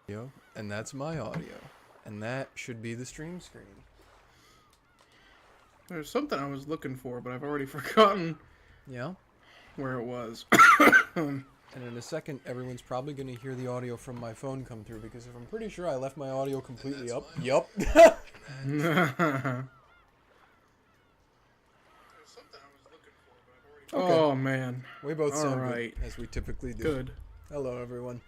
And that's my audio. And that should be the stream screen. There's something I was looking for, but I've already forgotten Yeah? where it was. And in a second, everyone's probably going to hear the audio from my phone come through, because if I'm pretty sure I left my audio completely up. Yup. Okay. Oh, man. We both sound right. good, as we typically do. Good. Hello, everyone.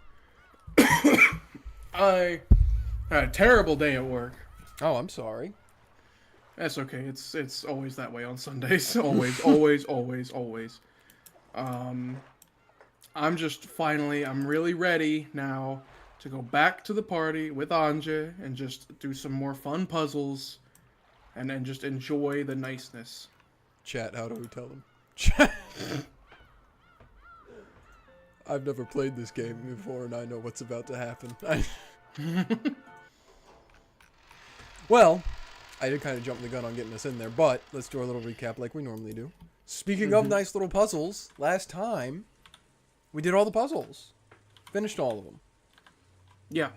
I had a terrible day at work. Oh, I'm sorry. That's okay. It's always that way on Sundays. Always, always, always, always. I'm really ready now to go back to the party with Ange and just do some more fun puzzles and then just enjoy the niceness. Chat, how do we tell them? Chat. I've never played this game before and I know what's about to happen. Well, I did kind of jump the gun on getting us in there, but let's do our little recap like we normally do. Speaking of nice little puzzles, last time we did all the puzzles. Finished all of them. Yeah.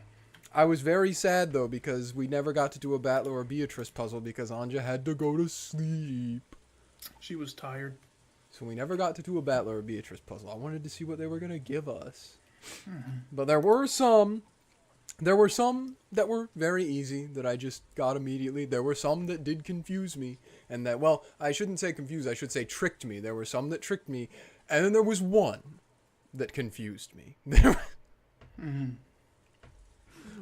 I was very sad, though, because we never got to do a Battler or Beatrice puzzle because Ange had to go to sleep. She was tired. So we never got to do a Battler or Beatrice puzzle. I wanted to see what they were going to give us. But there were some that were very easy that I just got immediately. There were some that did confuse me. And that, well, I shouldn't say confuse, I should say tricked me. There were some that tricked me. And then there was one that confused me.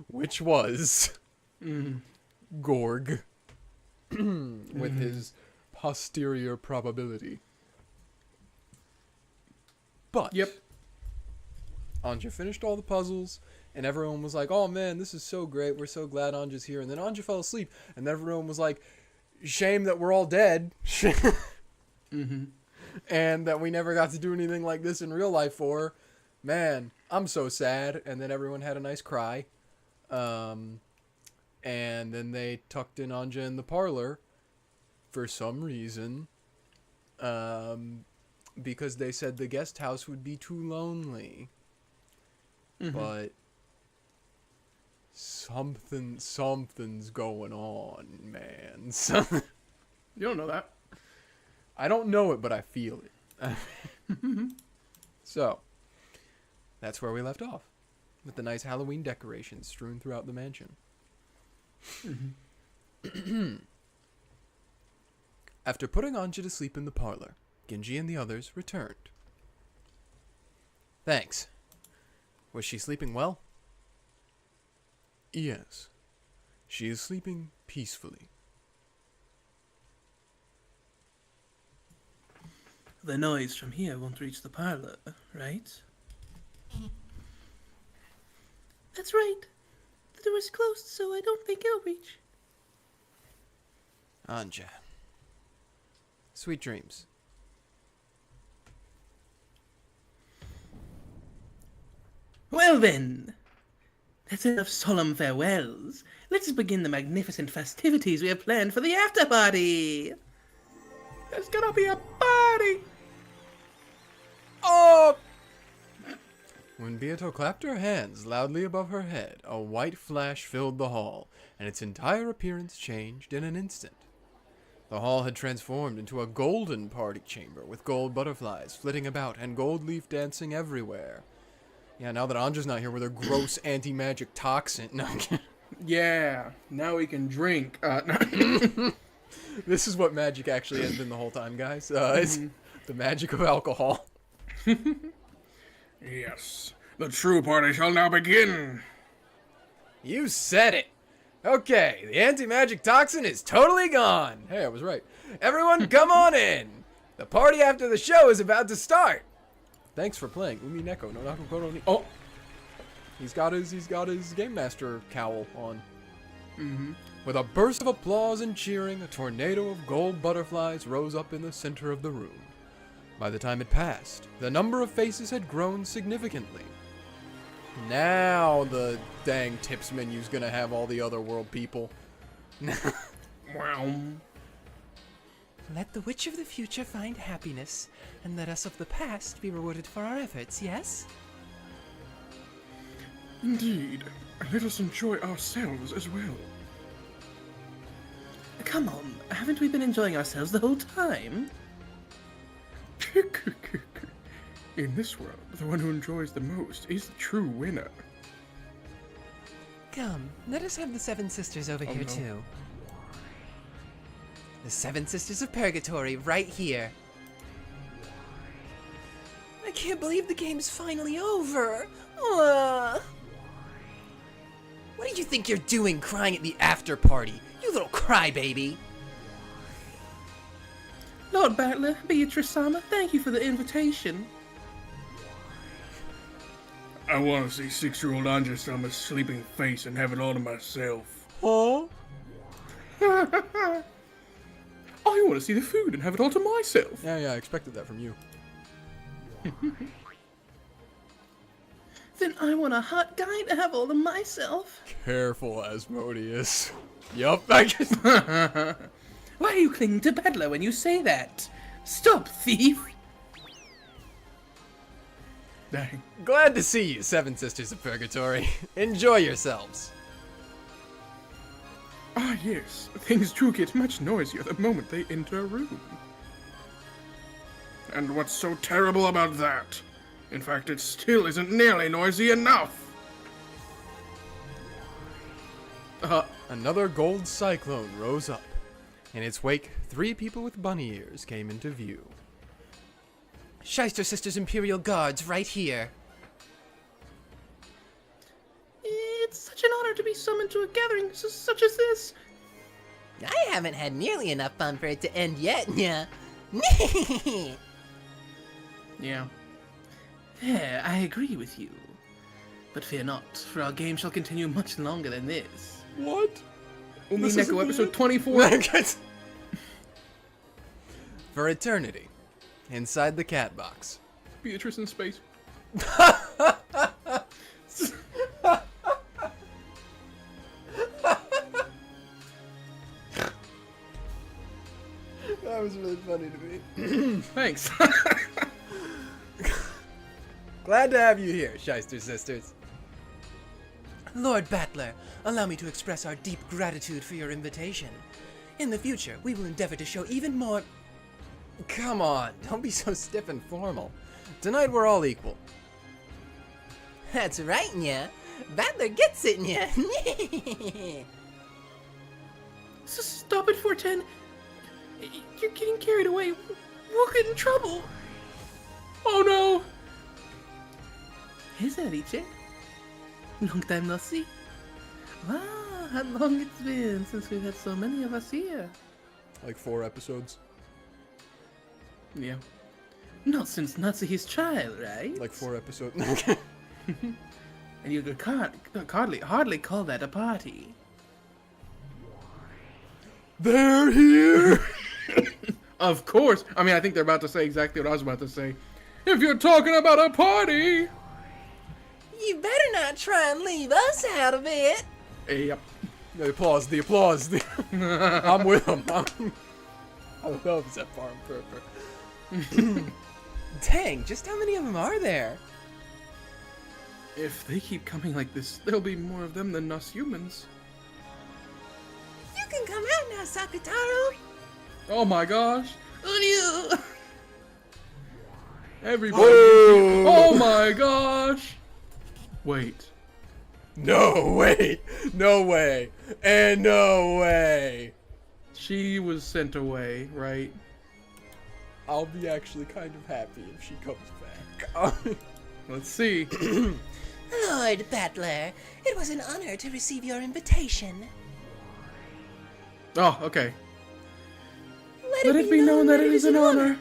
Which was Gorg with his posterior probability. But yep, Ange finished all the puzzles, and everyone was like, "Oh man, this is so great! We're so glad Ange's here." And then Ange fell asleep, and everyone was like, "Shame that we're all dead." And that we never got to do anything like this in real life for. Man, I'm so sad. And then everyone had a nice cry. And then they tucked in Ange in the parlor for some reason. Because they said the guest house would be too lonely. But something's going on, man. You don't know that. I don't know it, but I feel it. So, that's where we left off. With the nice Halloween decorations strewn throughout the mansion. After putting Ange to sleep in the parlor, Genji and the others returned. Thanks. Was she sleeping well? Yes. She is sleeping peacefully. The noise from here won't reach the parlor, right? That's right. The door is closed, so I don't think it'll reach. Ange. Sweet dreams. Well then, that's enough solemn farewells. Let's begin the magnificent festivities we have planned for the after party. There's gonna be a party. Oh! When Beato clapped her hands loudly above her head, a white flash filled the hall, and its entire appearance changed in an instant. The hall had transformed into a golden party chamber, with gold butterflies flitting about and gold leaf dancing everywhere. Yeah, now that Ange's not here with her gross anti-magic toxin. No, yeah, now we can drink. This is what magic actually has been the whole time, guys. It's the magic of alcohol. Yes, the true party shall now begin. You said it. Okay, the anti-magic toxin is totally gone. Hey, I was right. Everyone, come on in. The party after the show is about to start. Thanks for playing Umineko no Naku Koro ni. Oh, he's got his Game Master cowl on. With a burst of applause and cheering, a tornado of gold butterflies rose up in the center of the room. By the time it passed, the number of faces had grown significantly. Now the dang tips menu's gonna have all the other world people. Wow. Let the witch of the future find happiness, and let us of the past be rewarded for our efforts, yes? Indeed. Let us enjoy ourselves as well. Come on, haven't we been enjoying ourselves the whole time? In this world, the one who enjoys the most is the true winner. Come, let us have the Seven Sisters over here, no. too. The Seven Sisters of Purgatory, right here. I can't believe the game's finally over. What do you think you're doing crying at the after party? You little crybaby. Lord Battler, Beatrice-sama, thank you for the invitation. I want to see 6-year-old Ange-sama's sleeping face and have it all to myself. Huh? I want to see the food and have it all to myself. Yeah, I expected that from you. Then I want a hot guy to have all to myself. Careful, Asmodeus. Yup, I guess. Why are you clinging to Battler when you say that? Stop, thief! Dang. Glad to see you, Seven Sisters of Purgatory. Enjoy yourselves. Ah, yes. Things do get much noisier the moment they enter a room. And what's so terrible about that? In fact, it still isn't nearly noisy enough. Another gold cyclone rose up. In its wake, 3 people with bunny ears came into view. Shyster Sisters Imperial Guards, right here. It's such an honor to be summoned to a gathering such as this. I haven't had nearly enough fun for it to end yet, yeah. Yeah. Yeah, I agree with you. But fear not, for our game shall continue much longer than this. What? This isn't Umineko the episode end? 24. For eternity. Inside the cat box. Beatrice in space. That was really funny to me. Thanks. Glad to have you here, Shyster Sisters. Lord Battler, allow me to express our deep gratitude for your invitation. In the future, we will endeavor to show even more... Come on, don't be so stiff and formal. Tonight we're all equal. That's right, nya. Battler gets it, nya. Stop it, 410. You're getting carried away. We'll get in trouble. Oh no! Hey, Zeriche. Long time no see. Wow, how long it's been since we've had so many of us here. Like 4 episodes. Yeah. Not since Natsuhi's trial, right? Like 4 episodes. And you could hardly call that a party. They're here! Of course. I mean, I think they're about to say exactly what I was about to say. If you're talking about a party. You better not try and leave us out of it. Yep. The applause. I'm with them. I don't know if it's that far on purpose. Dang, just how many of them are there? If they keep coming like this, there'll be more of them than us humans. You can come out now, Sakutaro. Oh my gosh. Uryu! Everybody. Whoa. Oh my gosh. Wait. No, wait. No way. And no way. She was sent away, right? I'll be actually kind of happy if she comes back. Let's see. Lord Battler, it was an honor to receive your invitation. Oh, okay. Let Let it be known that it is an honor.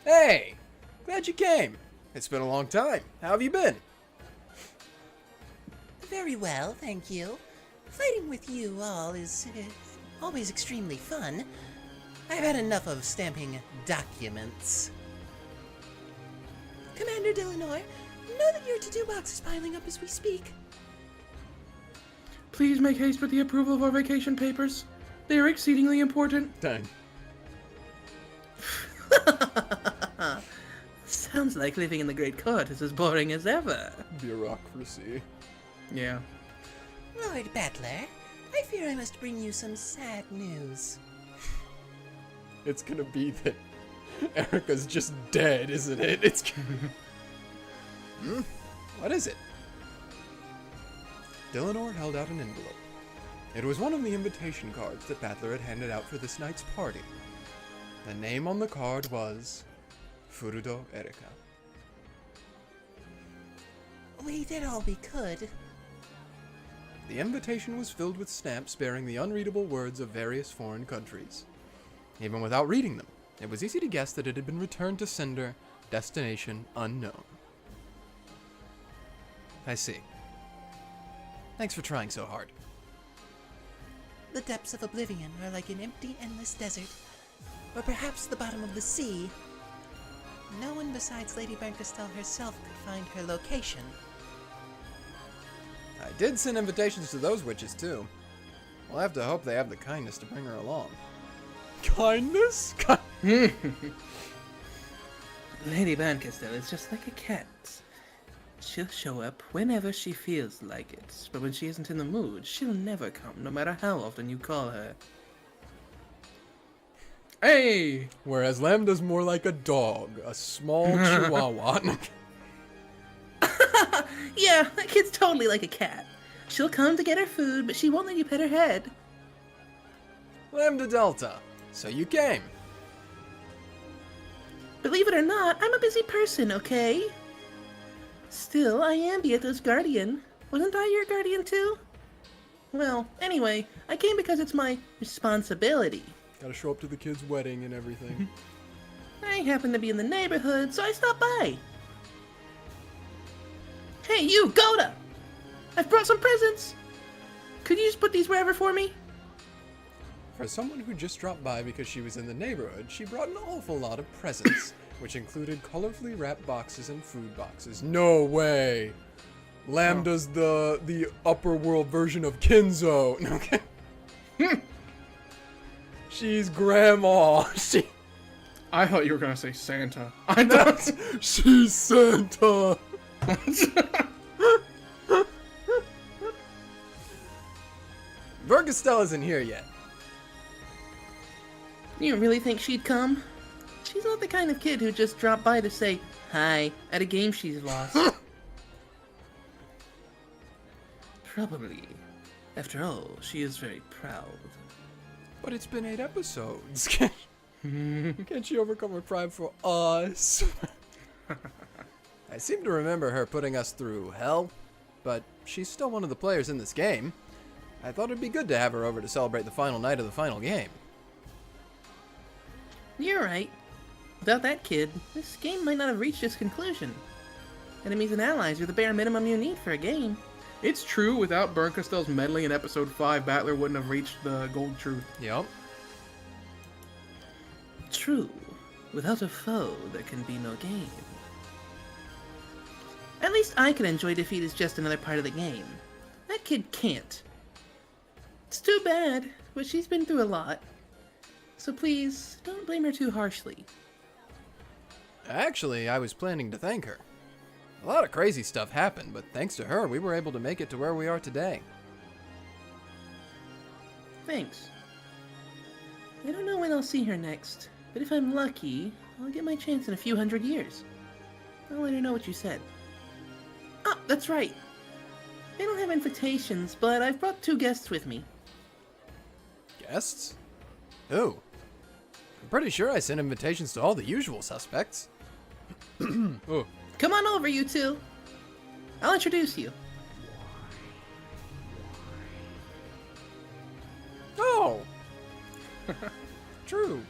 Hey, glad you came. It's been a long time. How have you been? Very well, thank you. Fighting with you all is always extremely fun. I've had enough of stamping documents. Commander Delanoy, know that your to-do box is piling up as we speak. Please make haste with the approval of our vacation papers. They are exceedingly important. Dang. Sounds like living in the Great Court is as boring as ever. Bureaucracy. Yeah. Lord Battler, I fear I must bring you some sad news. It's gonna be that Erica's just dead, isn't it? It's. What is it? Dillinor held out an envelope. It was one of the invitation cards that Battler had handed out for this night's party. The name on the card was Furudo Erika. We did all we could. The invitation was filled with stamps bearing the unreadable words of various foreign countries. Even without reading them, it was easy to guess that it had been returned to sender, destination unknown. I see. Thanks for trying so hard. The depths of oblivion are like an empty, endless desert, or perhaps the bottom of the sea. No one besides Lady Brancastel herself could find her location. I did send invitations to those witches, too. We'll have to hope they have the kindness to bring her along. Kindness? Lady Brancastel is just like a cat. She'll show up whenever she feels like it, but when she isn't in the mood, she'll never come, no matter how often you call her. Hey! Whereas Lambda's more like a dog, a small chihuahua. Yeah, that kid's totally like a cat. She'll come to get her food, but she won't let you pet her head. Lambda Delta. So you came. Believe it or not, I'm a busy person, okay? Still, I am Beatrice's guardian. Wasn't I your guardian too? Well, anyway, I came because it's my responsibility. Gotta show up to the kid's wedding and everything. I happen to be in the neighborhood, so I stopped by. Hey, you, Goda! I've brought some presents! Could you just put these wherever for me? For someone who just dropped by because she was in the neighborhood, she brought an awful lot of presents, which included colorfully wrapped boxes and food boxes. No way! Lambda's the upper world version of Kinzo. Okay. She's grandma. I thought you were gonna say Santa. She's Santa. Vergastel isn't here yet. You really think she'd come? She's not the kind of kid who just dropped by to say hi at a game she's lost. Probably. After all, she is very proud. But it's been 8 episodes. Can't she overcome her pride for us? I seem to remember her putting us through hell, but she's still one of the players in this game. I thought it'd be good to have her over to celebrate the final night of the final game. You're right. Without that kid, this game might not have reached its conclusion. Enemies and allies are the bare minimum you need for a game. It's true, without Bernkastel's meddling in episode 5, Battler wouldn't have reached the gold truth. Yep. True. Without a foe, there can be no game. At least I can enjoy defeat as just another part of the game. That kid can't. It's too bad, but she's been through a lot. So please, don't blame her too harshly. Actually, I was planning to thank her. A lot of crazy stuff happened, but thanks to her, we were able to make it to where we are today. Thanks. I don't know when I'll see her next, but if I'm lucky, I'll get my chance in a few hundred years. I'll let her know what you said. Ah, that's right. I don't have invitations, but I've brought 2 guests with me. Guests? Who? I'm pretty sure I sent invitations to all the usual suspects. Oh. Come on over, you two. I'll introduce you. Oh! True.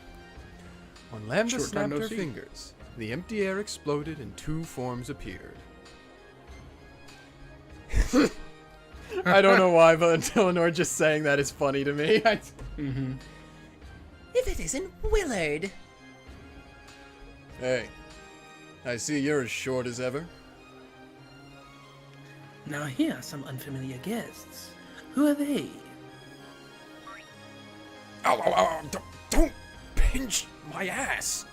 When Lambda Short time snapped no her see. fingers, the empty air exploded and 2 forms appeared. I don't know why, but Eleanor just saying that is funny to me. If it isn't Willard! Hey, I see you're as short as ever. Now here are some unfamiliar guests. Who are they? Ow, ow, ow, don't pinch my ass.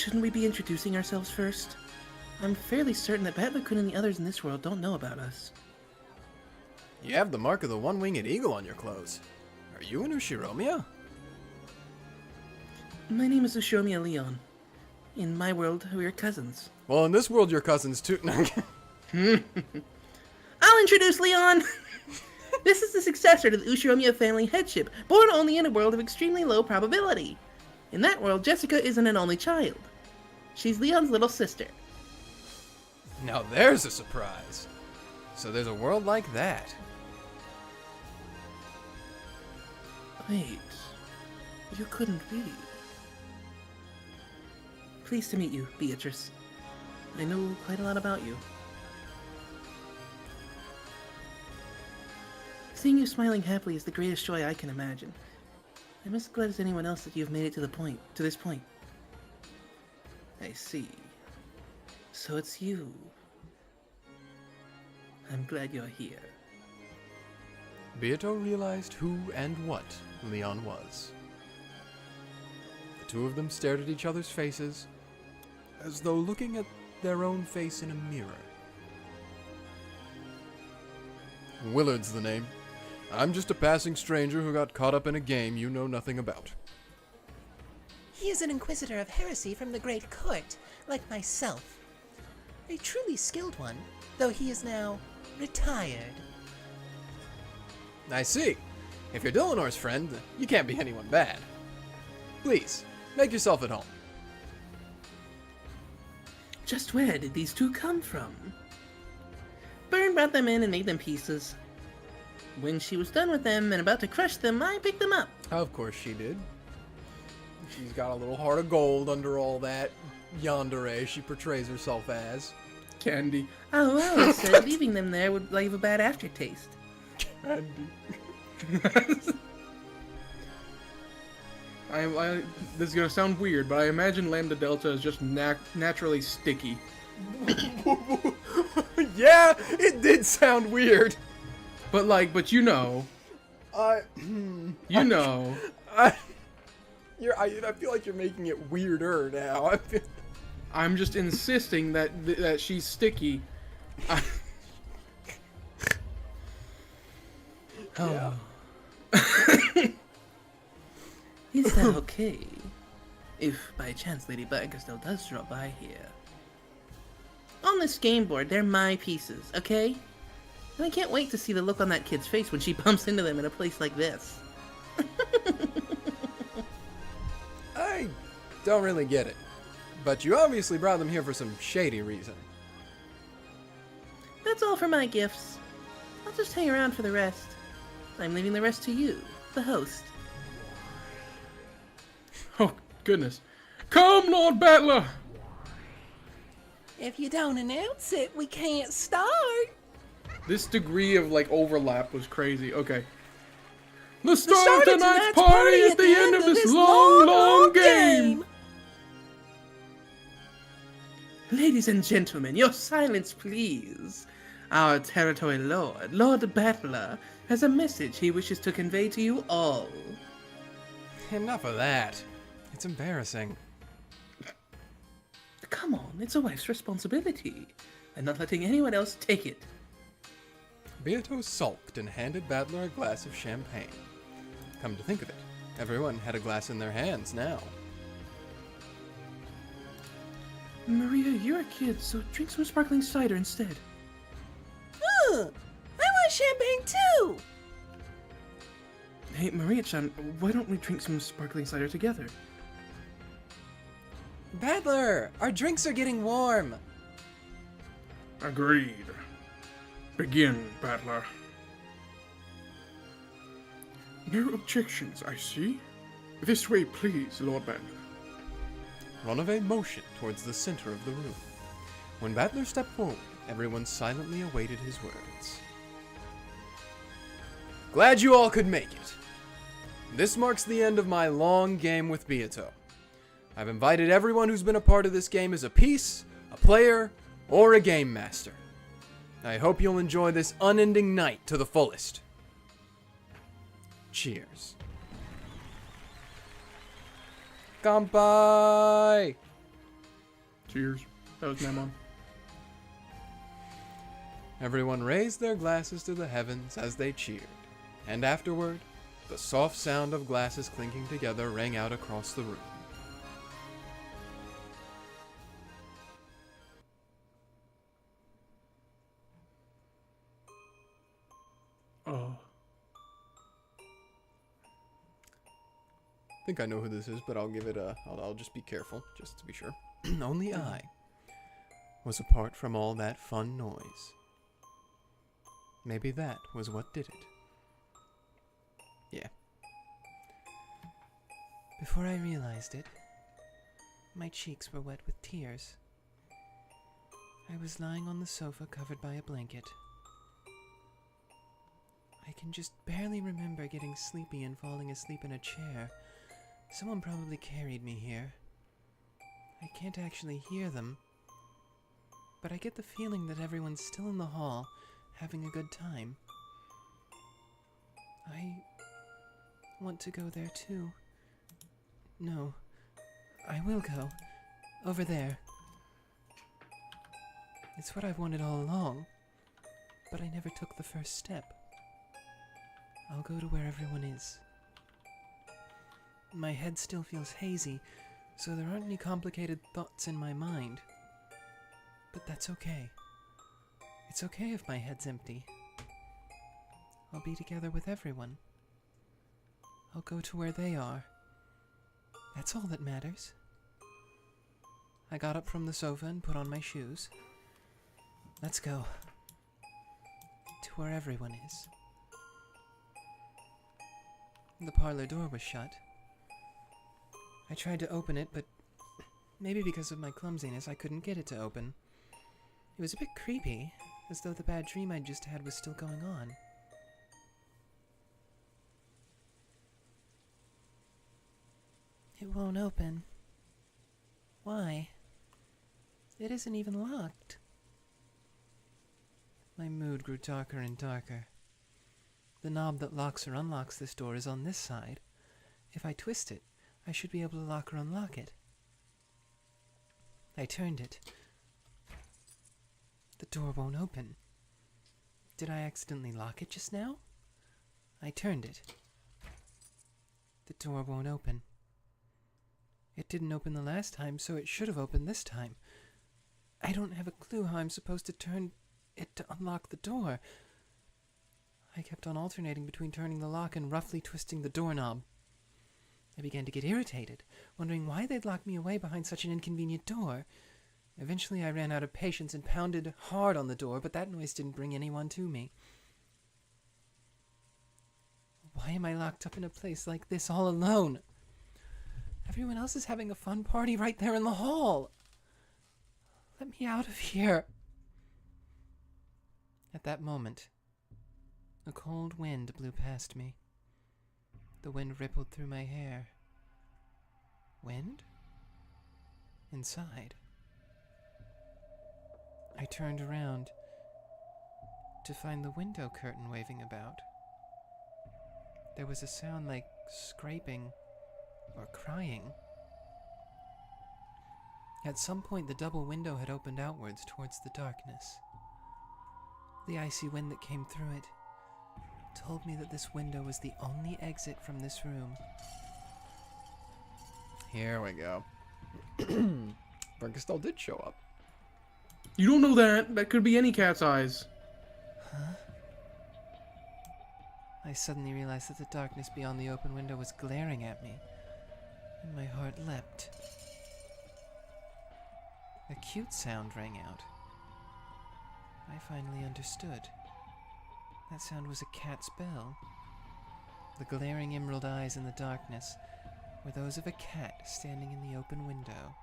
shouldn't we be introducing ourselves first? I'm fairly certain that Battler-kun and the others in this world don't know about us. You have the mark of the one-winged eagle on your clothes. Are you an Ushiromiya? My name is Ushiromiya Leon. In my world, we're cousins. Well, in this world, you're cousins too. I'll introduce Leon! This is the successor to the Ushiromiya family headship, born only in a world of extremely low probability. In that world, Jessica isn't an only child. She's Leon's little sister. Now there's a surprise. So there's a world like that. Wait, you couldn't be. Pleased to meet you, Beatrice. I know quite a lot about you. Seeing you smiling happily is the greatest joy I can imagine. I'm as glad as anyone else that you've made it to this point. I see. So it's you. I'm glad you're here. Beato realized who and what Leon was. The two of them stared at each other's faces, as though looking at their own face in a mirror. Willard's the name. I'm just a passing stranger who got caught up in a game you know nothing about. He is an inquisitor of heresy from the Great Court, like myself. A truly skilled one, though he is now retired. I see. If you're Dilinor's friend, you can't be anyone bad. Please, make yourself at home. Just where did these two come from? Byrne brought them in and made them pieces. When she was done with them and about to crush them, I picked them up. Of course she did. She's got a little heart of gold under all that yandere she portrays herself as. Candy. Oh, well, so leaving them there would leave a bad aftertaste. Candy. This is gonna sound weird, but I imagine Lambda Delta is just naturally sticky. Yeah, it did sound weird. But you know. I feel like you're making it weirder now. I'm just insisting that she's sticky. Oh. Is that okay? If by chance Lady Buttercrystal does drop by here. On this game board, they're my pieces, okay? And I can't wait to see the look on that kid's face when she bumps into them in a place like this. I don't really get it. But you obviously brought them here for some shady reason. That's all for my gifts. I'll just hang around for the rest. I'm leaving the rest to you, the host. Oh, goodness. Come, Lord Battler! If you don't announce it, we can't start. This degree of, overlap was crazy. Okay. The start of tonight's party at the end of this long game! Ladies and gentlemen, your silence, please. Our territory lord, Lord Battler, has a message he wishes to convey to you all. Enough of that. It's embarrassing. Come on, it's a wife's responsibility. I'm not letting anyone else take it. Beato sulked and handed Battler a glass of champagne. Come to think of it, everyone had a glass in their hands now. Maria, you're a kid, so drink some sparkling cider instead. I want champagne too! Hey, Maria-chan, why don't we drink some sparkling cider together? Battler, our drinks are getting warm. Agreed. Begin, Battler. No objections, I see. This way, please, Lord Battler. Ronove motioned towards the center of the room. When Battler stepped forward, everyone silently awaited his words. Glad you all could make it. This marks the end of my long game with Beato. I've invited everyone who's been a part of this game as a piece, a player, or a game master. I hope you'll enjoy this unending night to the fullest. Cheers. Kanpai! Cheers. That was my mom. Everyone raised their glasses to the heavens as they cheered, and afterward, the soft sound of glasses clinking together rang out across the room. Oh. I think I know who this is, but I'll give it a... I'll just be careful, just to be sure. Only I was apart from all that fun noise. Maybe that was what did it. Yeah. Before I realized it, my cheeks were wet with tears. I was lying on the sofa covered by a blanket. I can just barely remember getting sleepy and falling asleep in a chair. Someone probably carried me here. I can't actually hear them, but I get the feeling that everyone's still in the hall, having a good time. I want to go there too. No, I will go. Over there. It's what I've wanted all along, but I never took the first step. I'll go to where everyone is. My head still feels hazy, so there aren't any complicated thoughts in my mind. But that's okay. It's okay if my head's empty. I'll be together with everyone. I'll go to where they are. That's all that matters. I got up from the sofa and put on my shoes. Let's go. To where everyone is. The parlor door was shut. I tried to open it, but maybe because of my clumsiness, I couldn't get it to open. It was a bit creepy, as though the bad dream I'd just had was still going on. It won't open. Why? It isn't even locked. My mood grew darker and darker. The knob that locks or unlocks this door is on this side. If I twist it, I should be able to lock or unlock it. I turned it. The door won't open. Did I accidentally lock it just now? I turned it. The door won't open. It didn't open the last time, so it should have opened this time. I don't have a clue how I'm supposed to turn it to unlock the door. I kept on alternating between turning the lock and roughly twisting the doorknob. I began to get irritated, wondering why they'd lock me away behind such an inconvenient door. Eventually I ran out of patience and pounded hard on the door, but that noise didn't bring anyone to me. Why am I locked up in a place like this all alone? Everyone else is having a fun party right there in the hall. Let me out of here. At that moment, a cold wind blew past me. The wind rippled through my hair. Wind? Inside. I turned around to find the window curtain waving about. There was a sound like scraping or crying. At some point, the double window had opened outwards towards the darkness. The icy wind that came through it told me that this window was the only exit from this room. Here we go. Bernkastel did show up. You don't know that. That could be any cat's eyes. Huh? I suddenly realized that the darkness beyond the open window was glaring at me, and my heart leapt. A cute sound rang out. I finally understood. That sound was a cat's bell. The glaring emerald eyes in the darkness were those of a cat standing in the open window.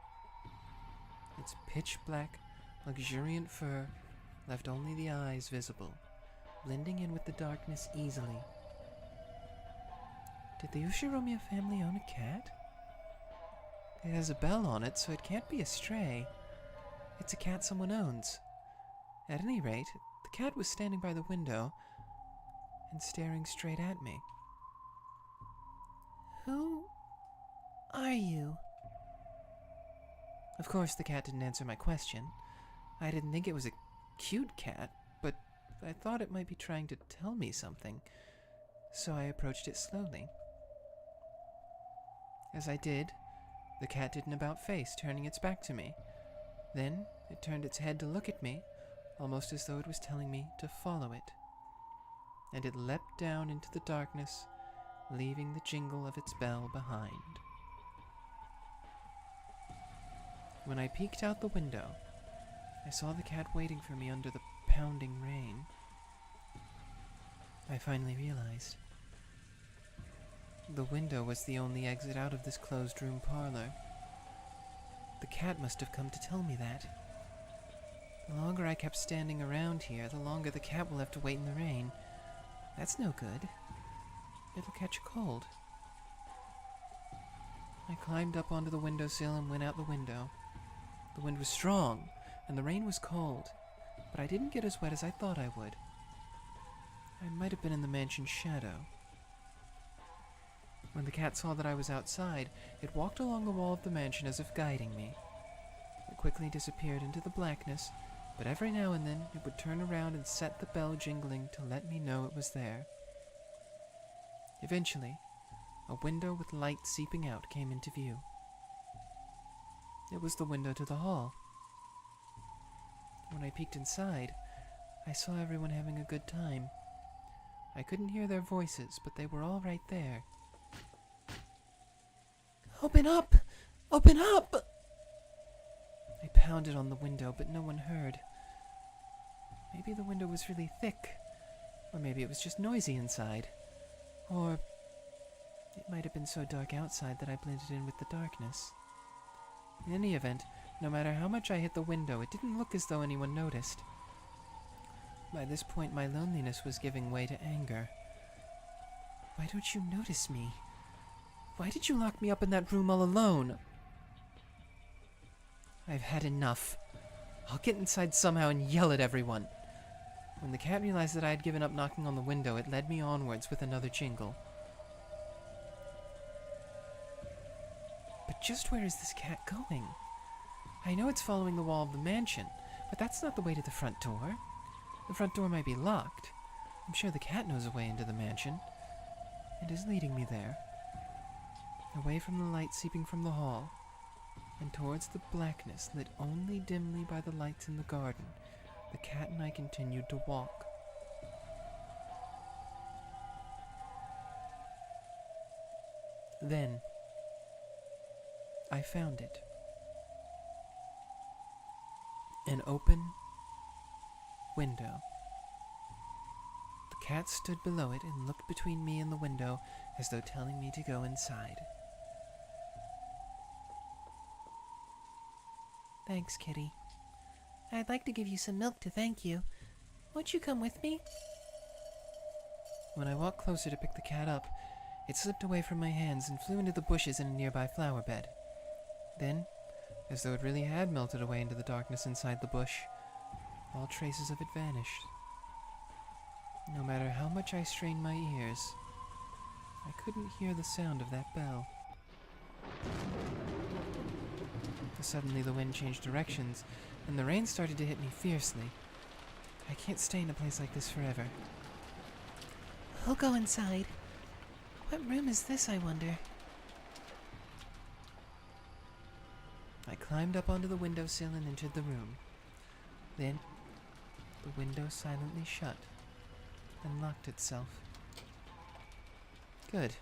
Its pitch black, luxuriant fur left only the eyes visible, blending in with the darkness easily. Did the Ushiromiyas family own a cat? It has a bell on it, so it can't be a stray. It's a cat someone owns. At any rate, the cat was standing by the window and staring straight at me. Who are you? Of course, the cat didn't answer my question. I didn't think it was a cute cat, but I thought it might be trying to tell me something, so I approached it slowly. As I did, the cat did an about-face, turning its back to me. Then, it turned its head to look at me, almost as though it was telling me to follow it. And it leapt down into the darkness, leaving the jingle of its bell behind. When I peeked out the window, I saw the cat waiting for me under the pounding rain. I finally realized. The window was the only exit out of this closed room parlor. The cat must have come to tell me that. The longer I kept standing around here, the longer the cat will have to wait in the rain. That's no good. It'll catch a cold. I climbed up onto the windowsill and went out the window. The wind was strong, and the rain was cold, but I didn't get as wet as I thought I would. I might have been in the mansion's shadow. When the cat saw that I was outside, it walked along the wall of the mansion as if guiding me. It quickly disappeared into the blackness, but every now and then it would turn around and set the bell jingling to let me know it was there. Eventually, a window with light seeping out came into view. It was the window to the hall. When I peeked inside, I saw everyone having a good time. I couldn't hear their voices, but they were all right there. "Open up! Open up!" I pounded on the window, but no one heard. Maybe the window was really thick, or maybe it was just noisy inside. Or it might have been so dark outside that I blended in with the darkness. In any event, no matter how much I hit the window, it didn't look as though anyone noticed. By this point, my loneliness was giving way to anger. Why don't you notice me? Why did you lock me up in that room all alone? I've had enough. I'll get inside somehow and yell at everyone. When the cat realized that I had given up knocking on the window, it led me onwards with another jingle. But just where is this cat going? I know it's following the wall of the mansion, but that's not the way to the front door. The front door might be locked. I'm sure the cat knows a way into the mansion, and is leading me there. Away from the light seeping from the hall, and towards the blackness lit only dimly by the lights in the garden, the cat and I continued to walk. Then, I found it. An open window. The cat stood below it and looked between me and the window as though telling me to go inside. "Thanks, kitty. I'd like to give you some milk to thank you. Won't you come with me?" When I walked closer to pick the cat up, it slipped away from my hands and flew into the bushes in a nearby flower bed. Then, as though it really had melted away into the darkness inside the bush, all traces of it vanished. No matter how much I strained my ears, I couldn't hear the sound of that bell. Suddenly the wind changed directions, and the rain started to hit me fiercely. I can't stay in a place like this forever. I'll go inside. What room is this, I wonder? I climbed up onto the windowsill and entered the room. Then, the window silently shut and locked itself. Good.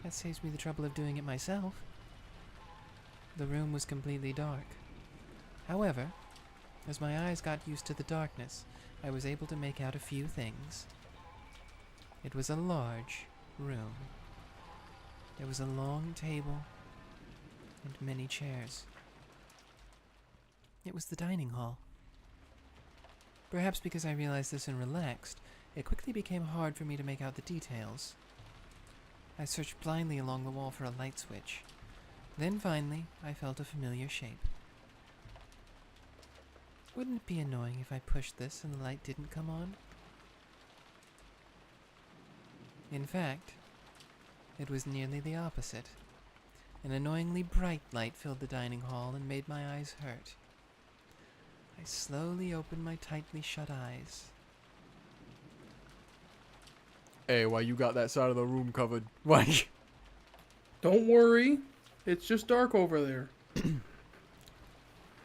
That saves me the trouble of doing it myself. The room was completely dark. However, as my eyes got used to the darkness, I was able to make out a few things. It was a large room. There was a long table and many chairs. It was the dining hall. Perhaps because I realized this and relaxed, it quickly became hard for me to make out the details. I searched blindly along the wall for a light switch. Then finally, I felt a familiar shape. Wouldn't it be annoying if I pushed this and the light didn't come on? In fact, it was nearly the opposite. An annoyingly bright light filled the dining hall and made my eyes hurt. I slowly opened my tightly shut eyes. Hey, why you got that side of the room covered? Why? Don't worry. It's just dark over there.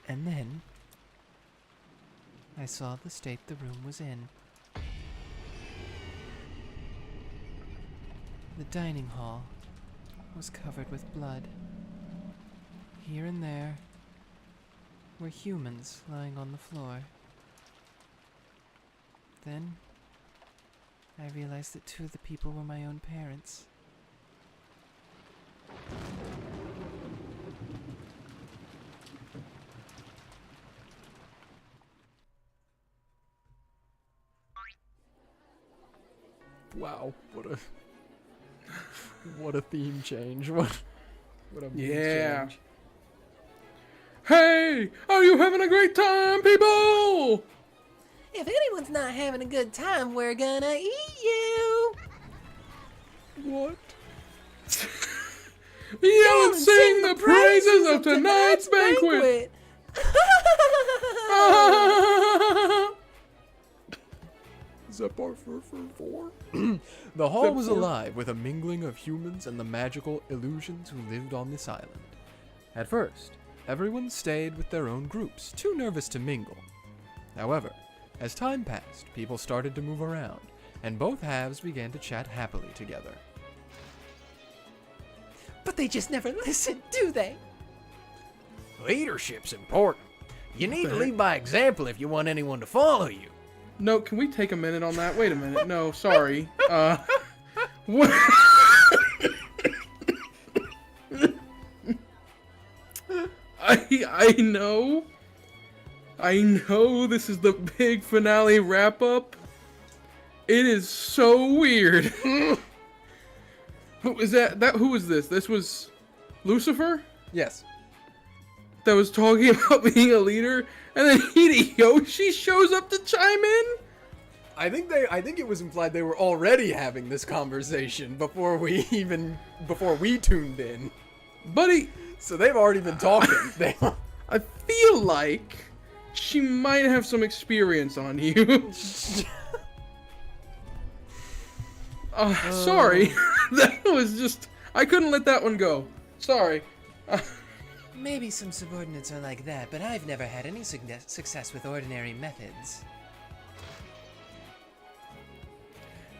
And then I saw the state the room was in. The dining hall was covered with blood. Here and there were humans lying on the floor. Then I realized that 2 of the people were my own parents. Wow, what a theme change. What a mood Yeah. change. Hey, are you having a great time, people? If anyone's not having a good time, we're gonna eat you! What? Yell and sing the praises of tonight's banquet. Is that part for 4? The hall was alive with a mingling of humans and the magical illusions who lived on this island. At first, everyone stayed with their own groups, too nervous to mingle. However, as time passed, people started to move around, and both halves began to chat happily together. But they just never listen, do they? Leadership's important. You need to lead by example if you want anyone to follow you. No, can we take a minute on that? Wait a minute. No, sorry. What? I know. I know this is the big finale wrap up. It is so weird. Who is that? Who was this? This was Lucifer? Yes. That was talking about being a leader, and then Hideyoshi shows up to chime in? I think it was implied they were already having this conversation before we tuned in. Buddy, So they've already been talking. I feel like she might have some experience on you. Sorry. That was just... I couldn't let that one go. Sorry. Maybe some subordinates are like that, but I've never had any success with ordinary methods.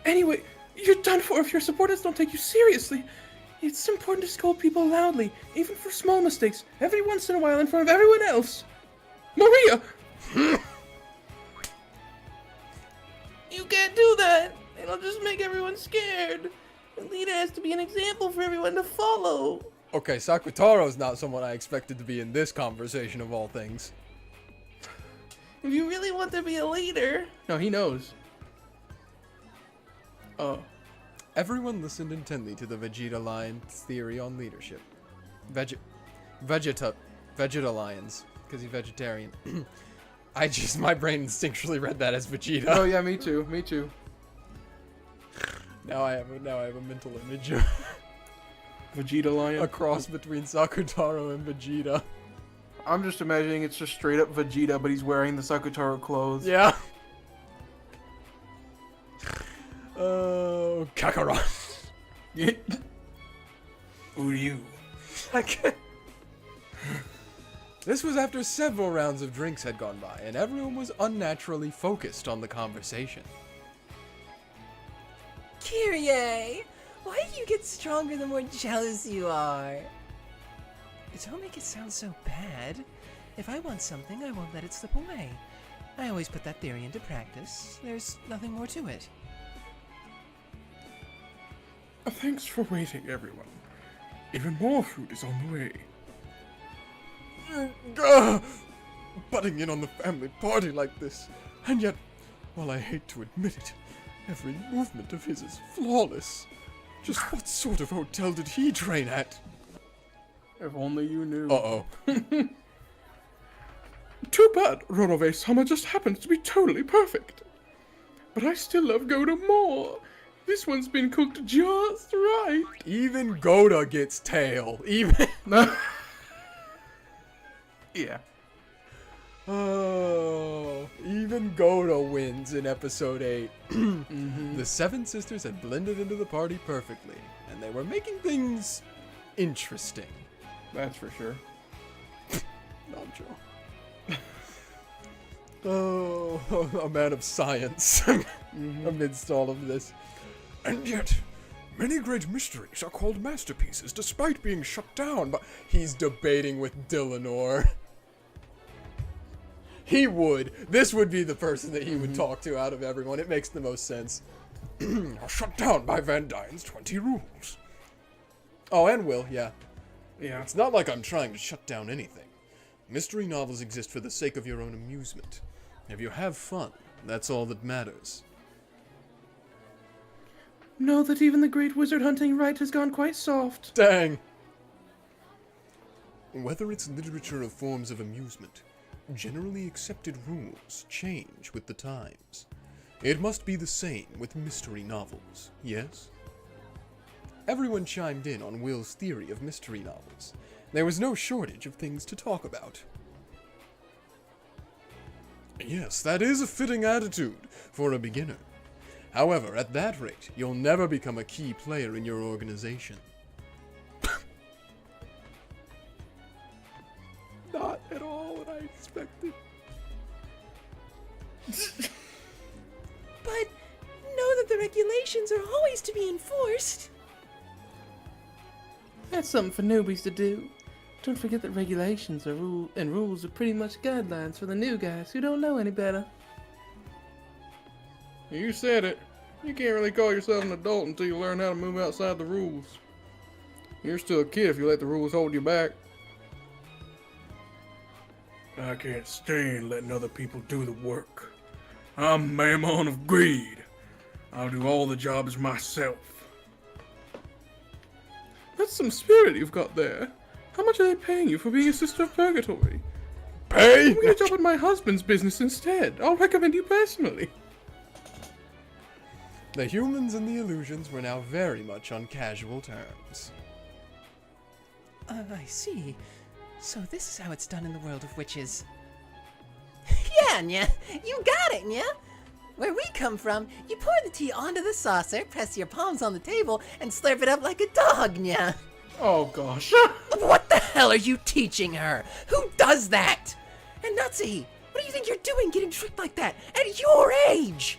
Anyway, you're done for if your subordinates don't take you seriously. It's important to scold people loudly, even for small mistakes, every once in a while in front of everyone else. Maria! You can't do that! It'll just make everyone scared. The leader has to be an example for everyone to follow. Okay, Sakutaro's not someone I expected to be in this conversation of all things. If you really want to be a leader... No, he knows. Oh. Everyone listened intently to the Vegeta Lion's theory on leadership. Vegeta Lions, because he's vegetarian. My brain instinctually read that as Vegeta. Oh yeah, me too, me too. Now I have a mental image. Vegeta Lion? A cross between Sakutaro and Vegeta. I'm just imagining it's just straight up Vegeta, but he's wearing the Sakutaro clothes. Yeah. Kakarot. Who are you? This was after several rounds of drinks had gone by, and everyone was unnaturally focused on the conversation. Kyrie! Why do you get stronger the more jealous you are? Don't make it sound so bad. If I want something, I won't let it slip away. I always put that theory into practice. There's nothing more to it. Thanks for waiting, everyone. Even more food is on the way. Butting in on the family party like this, and yet, while I hate to admit it, every movement of his is flawless. Just what sort of hotel did he train at? If only you knew. Uh-oh. Too bad Ronove-sama just happens to be totally perfect. But I still love Goda more. This one's been cooked just right. Even Goda gets tail. Even. Yeah. Oh, even Goda wins in episode 8. The 7 sisters had blended into the party perfectly, and they were making things interesting. That's for sure. Not true. Oh, a man of science amidst all of this. And yet, many great mysteries are called masterpieces despite being shut down by... He's debating with Dillinor. He would. This would be the person that he would talk to out of everyone. It makes the most sense. Are shut down by Van Dyne's 20 rules. Oh, and Will, yeah. Yeah. It's not like I'm trying to shut down anything. Mystery novels exist for the sake of your own amusement. If you have fun, that's all that matters. Know that even the great wizard hunting rite has gone quite soft. Dang. Whether it's literature or forms of amusement, generally accepted rules change with the times. It must be the same with mystery novels, yes? Everyone chimed in on Will's theory of mystery novels. There was no shortage of things to talk about. Yes, that is a fitting attitude for a beginner. However, at that rate, you'll never become a key player in your organization. Not at all what I expected. But know that the regulations are always to be enforced. That's something for newbies to do. Don't forget that regulations and rules are pretty much guidelines for the new guys who don't know any better. You said it. You can't really call yourself an adult until you learn how to move outside the rules. You're still a kid if you let the rules hold you back. I can't stand letting other people do the work. I'm Mammon of Greed. I'll do all the jobs myself. That's some spirit you've got there. How much are they paying you for being a sister of purgatory? Pay? I'm gonna jump at my husband's business instead. I'll recommend you personally. The humans and the illusions were now very much on casual terms. I see. So this is how it's done in the world of witches. Yeah, Nya. You got it, Nya. Where we come from, you pour the tea onto the saucer, press your palms on the table, and slurp it up like a dog, Nya. Oh gosh. What the hell are you teaching her? Who does that? And Nutsi, what do you think you're doing getting tricked like that at your age?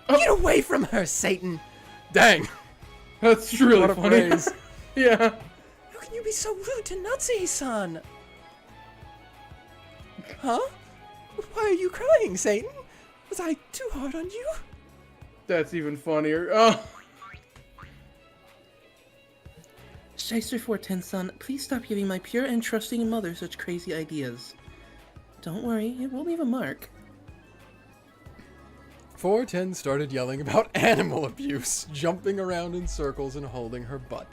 Get away from her, Satan. Dang. That's really What a funny. phrase. Yeah. How can you be so rude to Nutsi-san? Huh? Why are you crying, Satan? Was I too hard on you? That's even funnier. Oh. Shyster 410 son, please stop giving my pure and trusting mother such crazy ideas. Don't worry, it will leave a mark. 410 started yelling about animal abuse, jumping around in circles and holding her butt.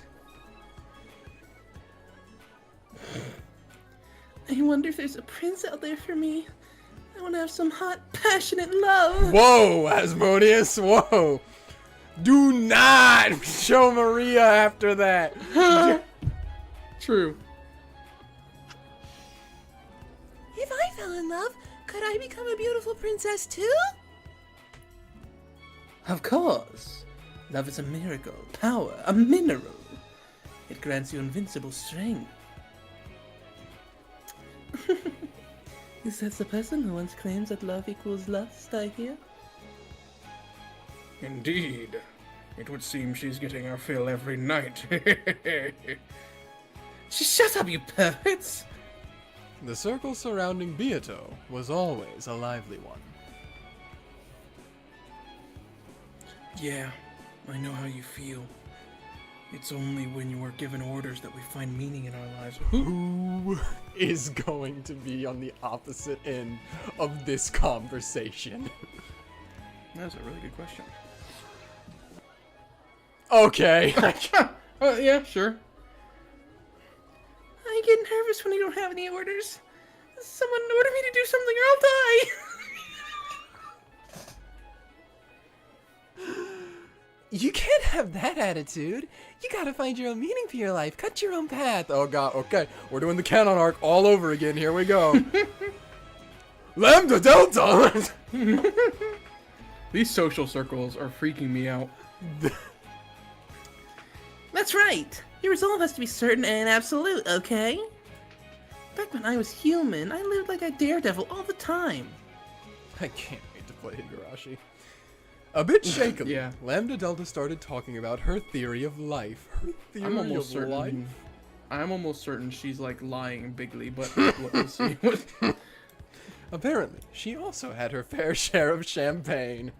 I wonder if there's a prince out there for me. I want to have some hot, passionate love. Whoa, Asmodeus, whoa. Do not show Maria after that. True. If I fell in love, could I become a beautiful princess too? Of course. Love is a miracle, power, a mineral. It grants you invincible strength. Is that the person who once claims that love equals lust, I hear? Indeed. It would seem she's getting her fill every night. Shut up, you perverts! The circle surrounding Beato was always a lively one. Yeah, I know how you feel. It's only when you are given orders that we find meaning in our lives. Who is going to be on the opposite end of this conversation? That's a really good question. Okay. Yeah, sure. I get nervous when I don't have any orders. Someone order me to do something or I'll die. You can't have that attitude. You gotta find your own meaning for your life. Cut your own path. Oh god, okay. We're doing the canon arc all over again. Here we go. Lambda Delta! These social circles are freaking me out. That's right. Your resolve has to be certain and absolute, okay? Back when I was human, I lived like a daredevil all the time. I can't wait to play Higurashi. A bit shakily, Yeah. Lambda Delta started talking about her theory of life. Her theory I'm almost of life? certain. I'm almost certain she's like lying bigly, but we'll see. Apparently, she also had her fair share of champagne.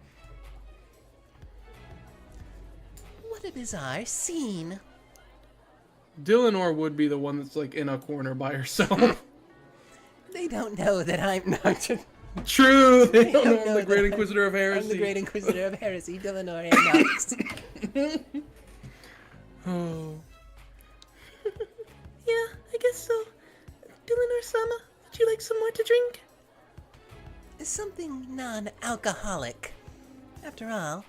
What a bizarre scene. Dylanor would be the one that's like in a corner by herself. They don't know that I'm True, they don't know know I'm the Great that Inquisitor of Heresy. I'm the Great Inquisitor of Heresy, Dylanor and Nox. Oh. Yeah, I guess so. Dylan-sama, would you like some more to drink? Something non-alcoholic. After all,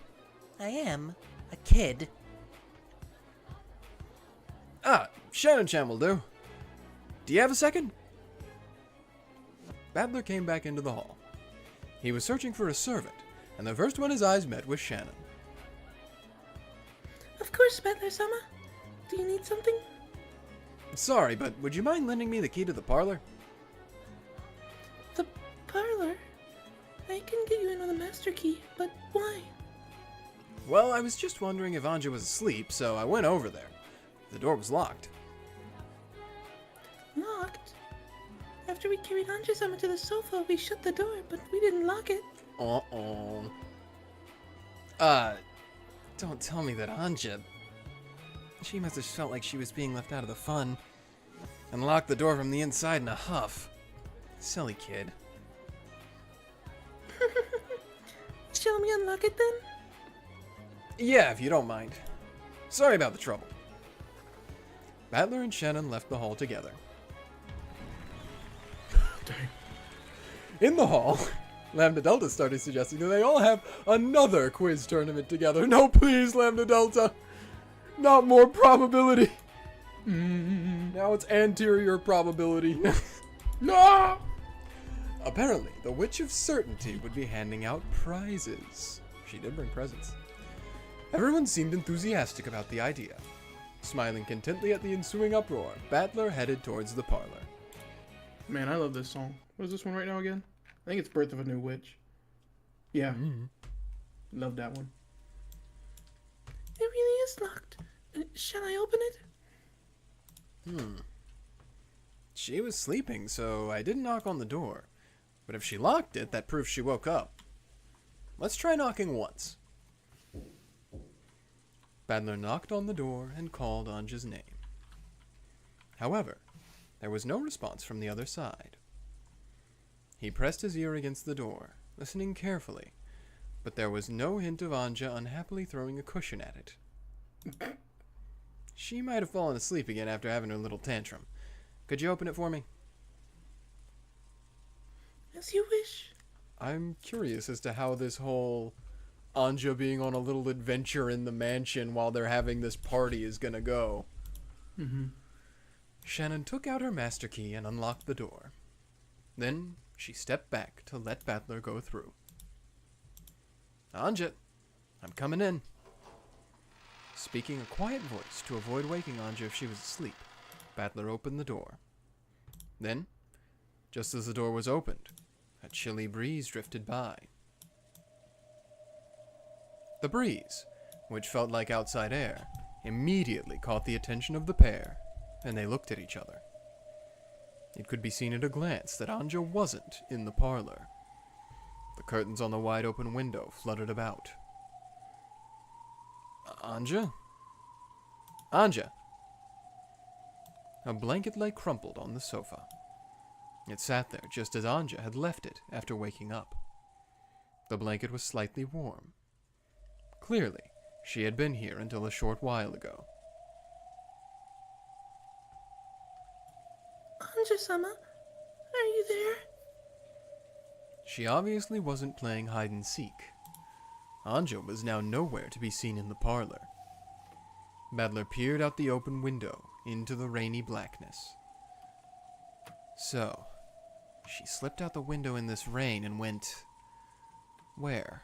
I am a kid. Ah, Shannon-chan will do. Do you have a second? Battler came back into the hall. He was searching for a servant, and the first one his eyes met was Shannon. Of course, Battler-sama. Do you need something? Sorry, but would you mind lending me the key to the parlor? The parlor? I can get you in with a master key, but why? Well, I was just wondering if Ange was asleep, so I went over there. The door was locked. Locked? After we carried Ange-sama to the sofa, we shut the door, but we didn't lock it. Uh-oh. Don't tell me that Ange... She must have felt like she was being left out of the fun, and locked the door from the inside in a huff. Silly kid. Shall we unlock it then? Yeah, if you don't mind. Sorry about the trouble. Battler and Shannon left the hall together. In the hall, Lambda Delta started suggesting that they all have another quiz tournament together. No, please, Lambda Delta. Not more probability. Now it's anterior probability. No! Apparently, the Witch of Certainty would be handing out prizes. She did bring presents. Everyone seemed enthusiastic about the idea. Smiling contently at the ensuing uproar, Battler headed towards the parlor. Man, I love this song. What is this one right now again? I think it's Birth of a New Witch. Yeah. Love that one. It really is locked. Shall I open it? She was sleeping, so I didn't knock on the door. But if she locked it, that proves she woke up. Let's try knocking once. Battler knocked on the door and called Ange's name. However, there was no response from the other side. He pressed his ear against the door, listening carefully, but there was no hint of Ange unhappily throwing a cushion at it. She might have fallen asleep again after having her little tantrum. Could you open it for me? As you wish. I'm curious as to how this whole Ange being on a little adventure in the mansion while they're having this party is gonna go. Shannon took out her master key and unlocked the door. Then she stepped back to let Battler go through. Ange, I'm coming in. Speaking a quiet voice to avoid waking Ange if she was asleep, Battler opened the door. Then, just as the door was opened, a chilly breeze drifted by. The breeze, which felt like outside air, immediately caught the attention of the pair, and they looked at each other. It could be seen at a glance that Ange wasn't in the parlor. The curtains on the wide-open window fluttered about. Ange? Ange! A blanket lay crumpled on the sofa. It sat there just as Ange had left it after waking up. The blanket was slightly warm. Clearly, she had been here until a short while ago. Ange-sama, are you there? She obviously wasn't playing hide-and-seek. Ange was now nowhere to be seen in the parlor. Battler peered out the open window into the rainy blackness. So, she slipped out the window in this rain and went... where?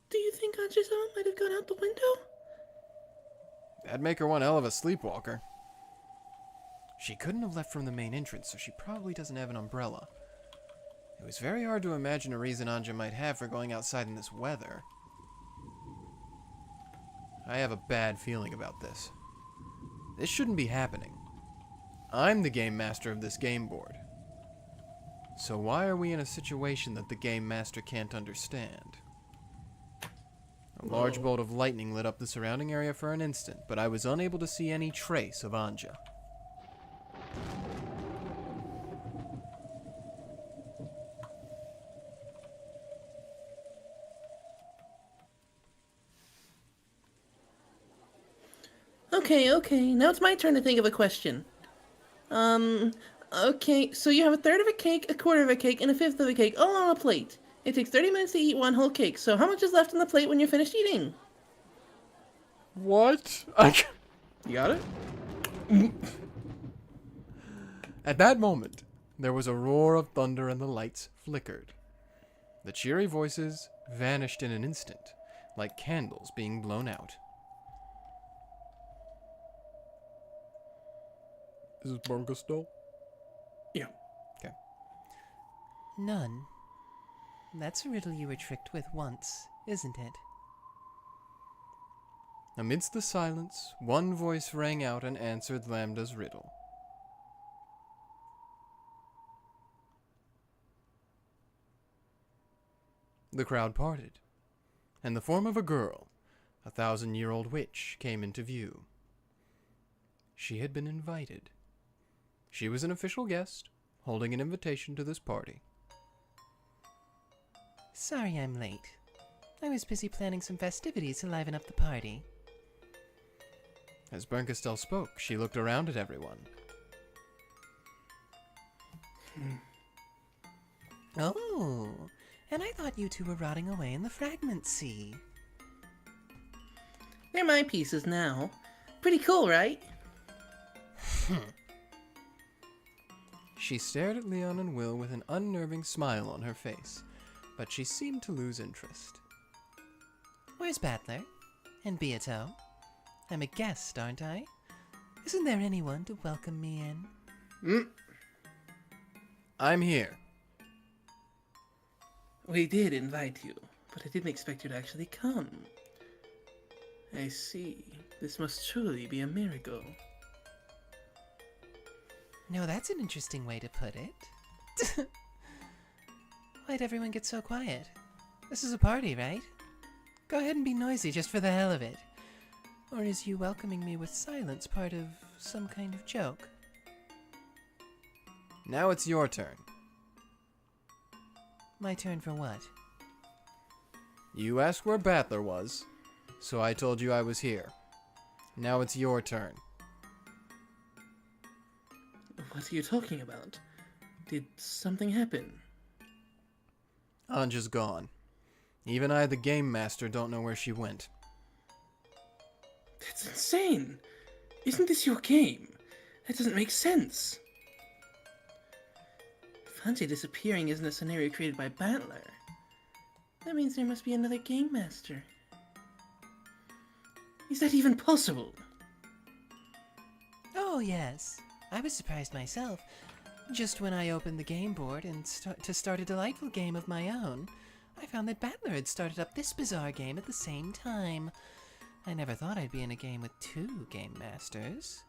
Do you think Ange's aunt might have gone out the window? That'd make her one hell of a sleepwalker. She couldn't have left from the main entrance, so she probably doesn't have an umbrella. It was very hard to imagine a reason Ange might have for going outside in this weather. I have a bad feeling about this. This shouldn't be happening. I'm the game master of this game board. So why are we in a situation that the game master can't understand? A large bolt of lightning lit up the surrounding area for an instant, but I was unable to see any trace of Ange. Okay, now it's my turn to think of a question. Okay, so you have a third of a cake, a quarter of a cake, and a fifth of a cake, all on a plate. It takes 30 minutes to eat one whole cake, so how much is left on the plate when you're finished eating? What? You got it? At that moment, there was a roar of thunder and the lights flickered. The cheery voices vanished in an instant, like candles being blown out. Is this Bunga still? Yeah. Okay. None. That's a riddle you were tricked with once, isn't it? Amidst the silence, one voice rang out and answered Lambda's riddle. The crowd parted, and the form of a girl, a 1,000-year-old witch, came into view. She had been invited. She was an official guest, holding an invitation to this party. Sorry I'm late. I was busy planning some festivities to liven up the party. As Bernkastel spoke, she looked around at everyone. Oh, and I thought you two were rotting away in the fragment sea. They're my pieces now. Pretty cool, right? She stared at Leon and Will with an unnerving smile on her face, but she seemed to lose interest. Where's Battler? And Beato? I'm a guest, aren't I? Isn't there anyone to welcome me in? I'm here. We did invite you, but I didn't expect you to actually come. I see. This must truly be a miracle. No, that's an interesting way to put it. Why'd everyone get so quiet? This is a party, right? Go ahead and be noisy just for the hell of it. Or is you welcoming me with silence part of some kind of joke? Now it's your turn. My turn for what? You asked where Battler was, so I told you I was here. Now it's your turn. What are you talking about? Did something happen? Ange's gone. Even I, the game master, don't know where she went. That's insane! Isn't this your game? That doesn't make sense. If Ange disappearing isn't a scenario created by Battler, that means there must be another game master. Is that even possible? Oh, yes. I was surprised myself. Just when I opened the game board and to start a delightful game of my own, I found that Battler had started up this bizarre game at the same time. I never thought I'd be in a game with two game masters.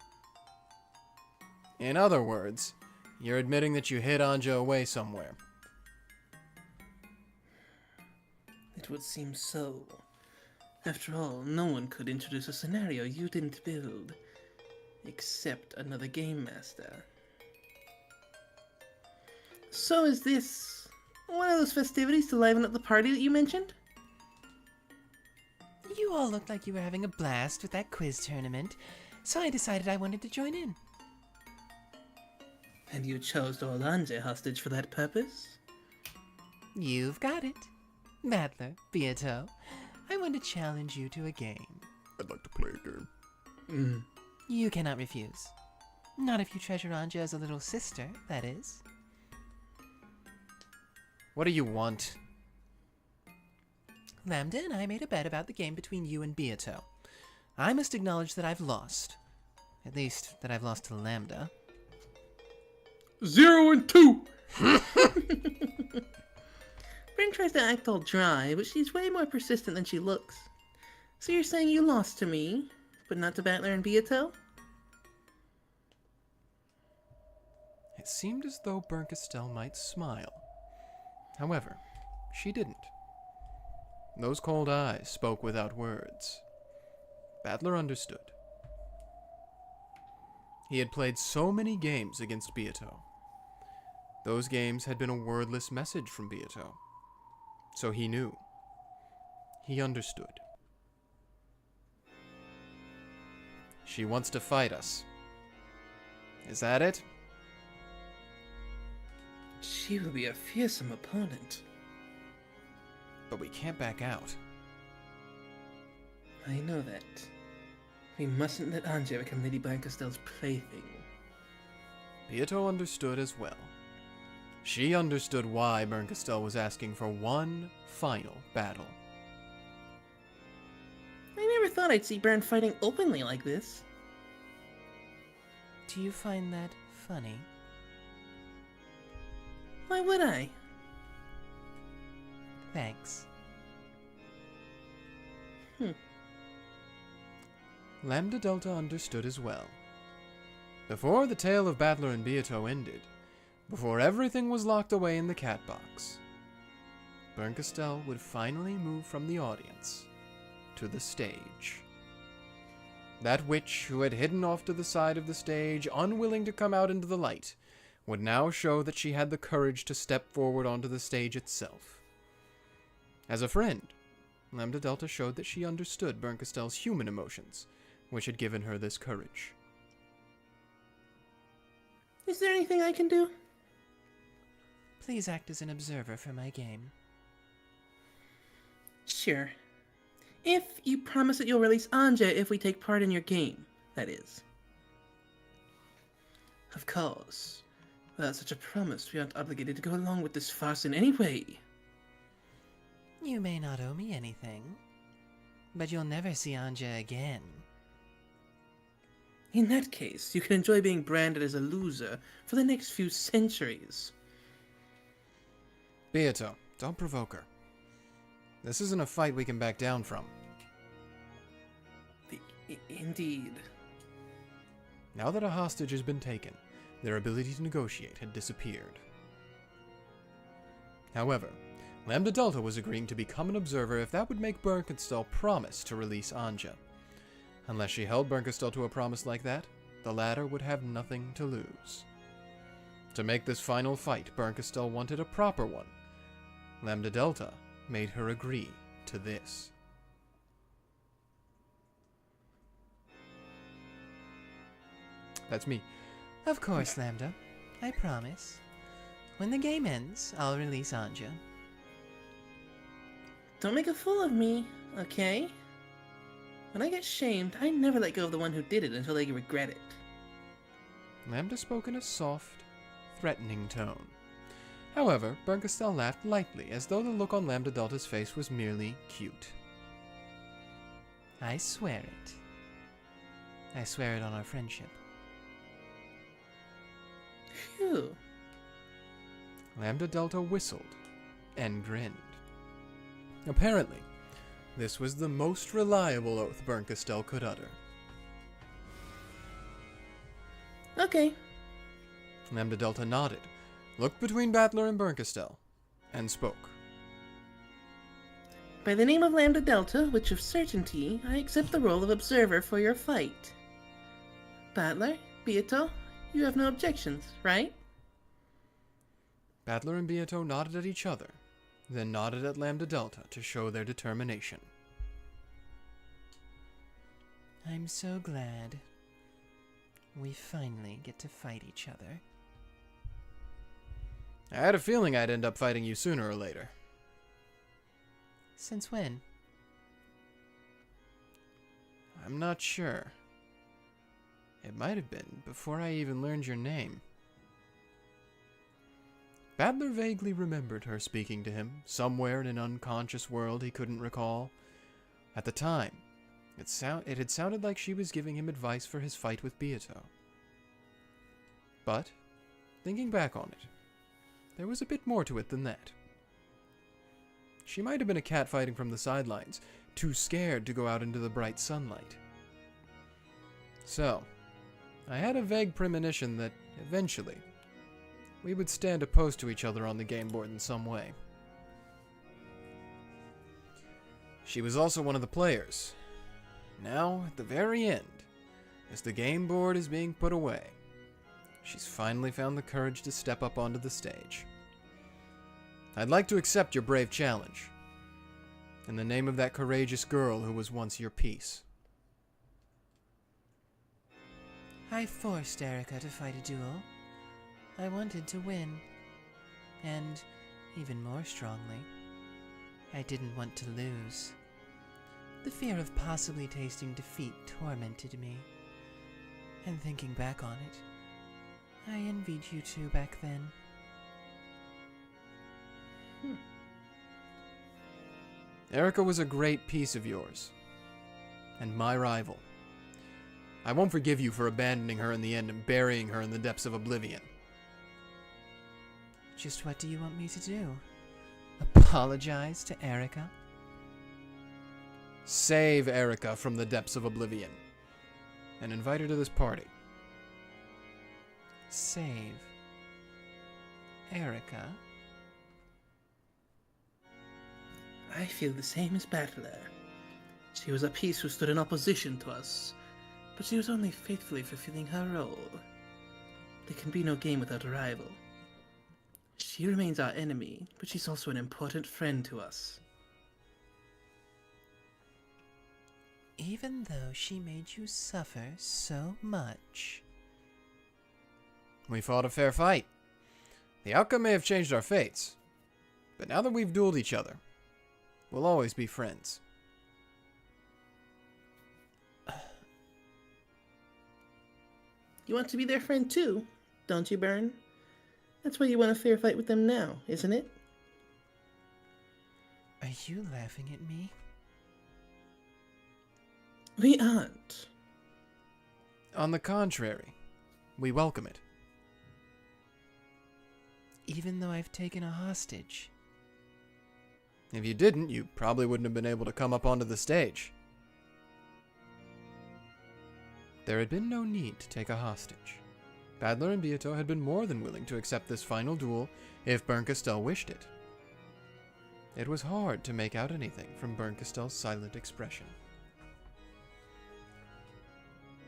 In other words, you're admitting that you hid Ange away somewhere. It would seem so. After all, no one could introduce a scenario you didn't build. Except another game master. So is this one of those festivities to liven up the party that you mentioned? You all looked like you were having a blast with that quiz tournament, so I decided I wanted to join in. And you chose to hold Ange hostage for that purpose? You've got it. Battler, Beato, I want to challenge you to a game. I'd like to play a game. You cannot refuse. Not if you treasure Ange as a little sister, that is. What do you want? Lambda and I made a bet about the game between you and Beato. I must acknowledge that I've lost. At least, that I've lost to Lambda. 0 and 2. Bryn tries to act all dry, but she's way more persistent than she looks. So you're saying you lost to me, but not to Battler and Beato? It seemed as though Bernkastel might smile. However, she didn't. Those cold eyes spoke without words. Battler understood. He had played so many games against Beato. Those games had been a wordless message from Beato. So he knew. He understood. She wants to fight us. Is that it? She will be a fearsome opponent. But we can't back out. I know that. We mustn't let Ange become Lady Blancastel's plaything. Beato understood as well. She understood why Bernkastel was asking for one final battle. I never thought I'd see Bern fighting openly like this. Do you find that funny? Why would I? Thanks. Lambda Delta understood as well. Before the tale of Battler and Beato ended, before everything was locked away in the cat box, Bernkastel would finally move from the audience to the stage. That witch who had hidden off to the side of the stage, unwilling to come out into the light, would now show that she had the courage to step forward onto the stage itself. As a friend, Lambda Delta showed that she understood Bernkastel's human emotions, which had given her this courage. Is there anything I can do? Please act as an observer for my game. Sure. If you promise that you'll release Ange if we take part in your game, that is. Of course. Without such a promise, we aren't obligated to go along with this farce in any way. You may not owe me anything, but you'll never see Ange again. In that case, you can enjoy being branded as a loser for the next few centuries. Beato, don't provoke her. This isn't a fight we can back down from. Indeed. Now that a hostage has been taken, their ability to negotiate had disappeared. However, Lambda Delta was agreeing to become an observer if that would make Bernkastel promise to release Ange. Unless she held Bernkastel to a promise like that, the latter would have nothing to lose. To make this final fight, Bernkastel wanted a proper one. Lambda Delta made her agree to this. That's me. Of course, Lambda. I promise. When the game ends, I'll release Ange. Don't make a fool of me, okay? When I get shamed, I never let go of the one who did it until they regret it. Lambda spoke in a soft, threatening tone. However, Bernkastel laughed lightly, as though the look on Lambda Delta's face was merely cute. I swear it. I swear it on our friendship. Phew. Lambda Delta whistled and grinned. Apparently, this was the most reliable oath Bernkastel could utter. Okay. Lambda Delta nodded, looked between Battler and Bernkastel, and spoke. By the name of Lambda Delta, Witch of Certainty, I accept the role of observer for your fight. Battler, Beato, you have no objections, right? Battler and Beato nodded at each other, then nodded at Lambda Delta to show their determination. I'm so glad. We finally get to fight each other. I had a feeling I'd end up fighting you sooner or later. Since when? I'm not sure. It might have been before I even learned your name. Badler vaguely remembered her speaking to him, somewhere in an unconscious world he couldn't recall. At the time, it had sounded like she was giving him advice for his fight with Beato. But, thinking back on it, there was a bit more to it than that. She might have been a cat fighting from the sidelines, too scared to go out into the bright sunlight. So, I had a vague premonition that, eventually, we would stand opposed to each other on the game board in some way. She was also one of the players. Now, at the very end, as the game board is being put away, she's finally found the courage to step up onto the stage. I'd like to accept your brave challenge, in the name of that courageous girl who was once your piece. I forced Erica to fight a duel. I wanted to win. And, even more strongly, I didn't want to lose. The fear of possibly tasting defeat tormented me. And thinking back on it, I envied you two back then. Erica was a great piece of yours, and my rival. I won't forgive you for abandoning her in the end and burying her in the depths of oblivion. Just what do you want me to do? Apologize to Erica? Save Erica from the depths of oblivion, and invite her to this party. Save Erica? I feel the same as Battler. She was a piece who stood in opposition to us, but she was only faithfully fulfilling her role. There can be no game without a rival. She remains our enemy, but she's also an important friend to us. Even though she made you suffer so much. We fought a fair fight. The outcome may have changed our fates, but now that we've dueled each other, we'll always be friends. You want to be their friend too, don't you, Byrne? That's why you want a fair fight with them now, isn't it? Are you laughing at me? We aren't. On the contrary, we welcome it. Even though I've taken a hostage. If you didn't, you probably wouldn't have been able to come up onto the stage. There had been no need to take a hostage. Badler and Beato had been more than willing to accept this final duel if Bernkastel wished it. It was hard to make out anything from Bernkastel's silent expression.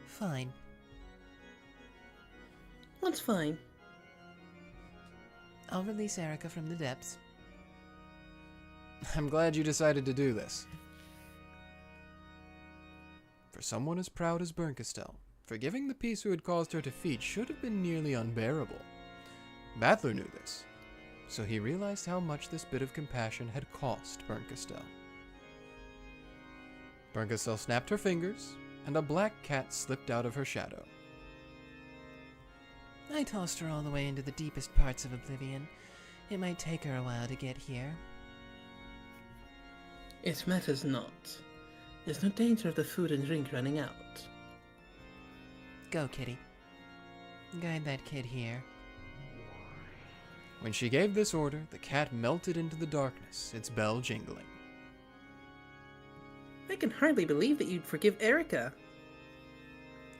Fine. What's fine? I'll release Erica from the depths. I'm glad you decided to do this. For someone as proud as Bernkastel, forgiving the piece who had caused her defeat should have been nearly unbearable. Badler knew this, so he realized how much this bit of compassion had cost Bernkastel. Bernkastel snapped her fingers, and a black cat slipped out of her shadow. I tossed her all the way into the deepest parts of oblivion. It might take her a while to get here. It matters not. There's no danger of the food and drink running out. Go, kitty. Guide that kid here. When she gave this order, the cat melted into the darkness, its bell jingling. I can hardly believe that you'd forgive Erica.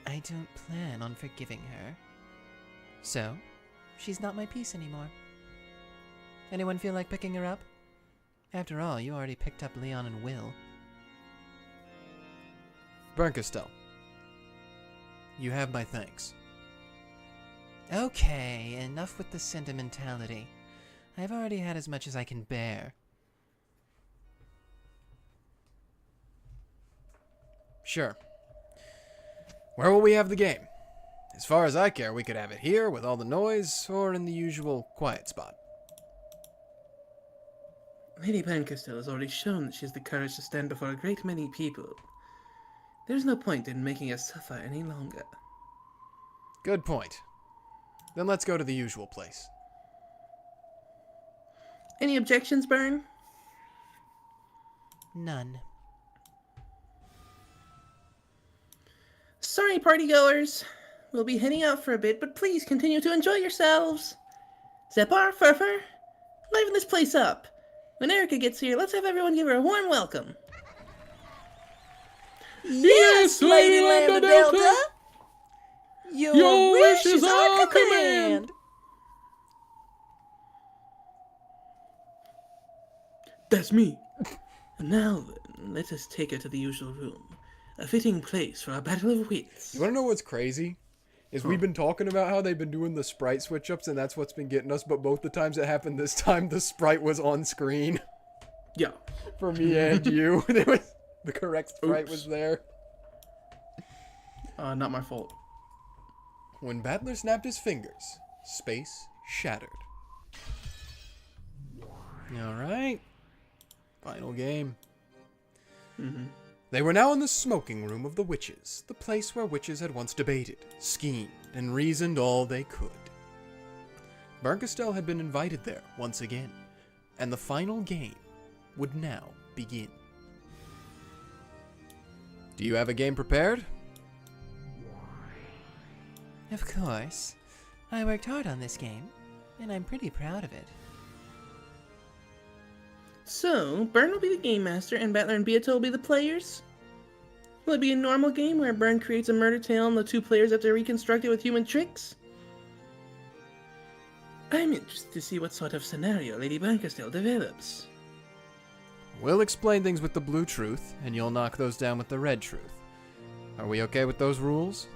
I don't plan on forgiving her. So, she's not my piece anymore. Anyone feel like picking her up? After all, you already picked up Leon and Will. Bernkastel, you have my thanks. Okay, enough with the sentimentality. I've already had as much as I can bear. Sure. Where will we have the game? As far as I care, we could have it here with all the noise, or in the usual quiet spot. Lady Bancastel has already shown that she has the courage to stand before a great many people. There's no point in making us suffer any longer. Good point. Then let's go to the usual place. Any objections, Bern? None. Sorry, partygoers. We'll be heading out for a bit, but please continue to enjoy yourselves. Zepar, Furfur, liven this place up. When Erica gets here, let's have everyone give her a warm welcome. Yes, Lady Lambda Delta! Your wish is our command! That's me. And now then, let us take her to the usual room. A fitting place for our battle of wits. You want to know what's crazy? Is we've been talking about how they've been doing the sprite switch-ups, and that's what's been getting us, but both the times it happened this time, the sprite was on screen. Yeah. For me and you. The correct sprite Oops. was there. Not my fault. When Battler snapped his fingers, space shattered. Alright. Final game. They were now in the smoking room of the witches, the place where witches had once debated, schemed, and reasoned all they could. Barncastel had been invited there once again, and the final game would now begin. Do you have a game prepared? Of course. I worked hard on this game, and I'm pretty proud of it. So, Bern will be the game master, and Battler and Beato will be the players? Will it be a normal game where Bern creates a murder tale and the two players have to reconstruct it with human tricks? I'm interested to see what sort of scenario Lady Bancastel develops. We'll explain things with the blue truth, and you'll knock those down with the red truth. Are we okay with those rules?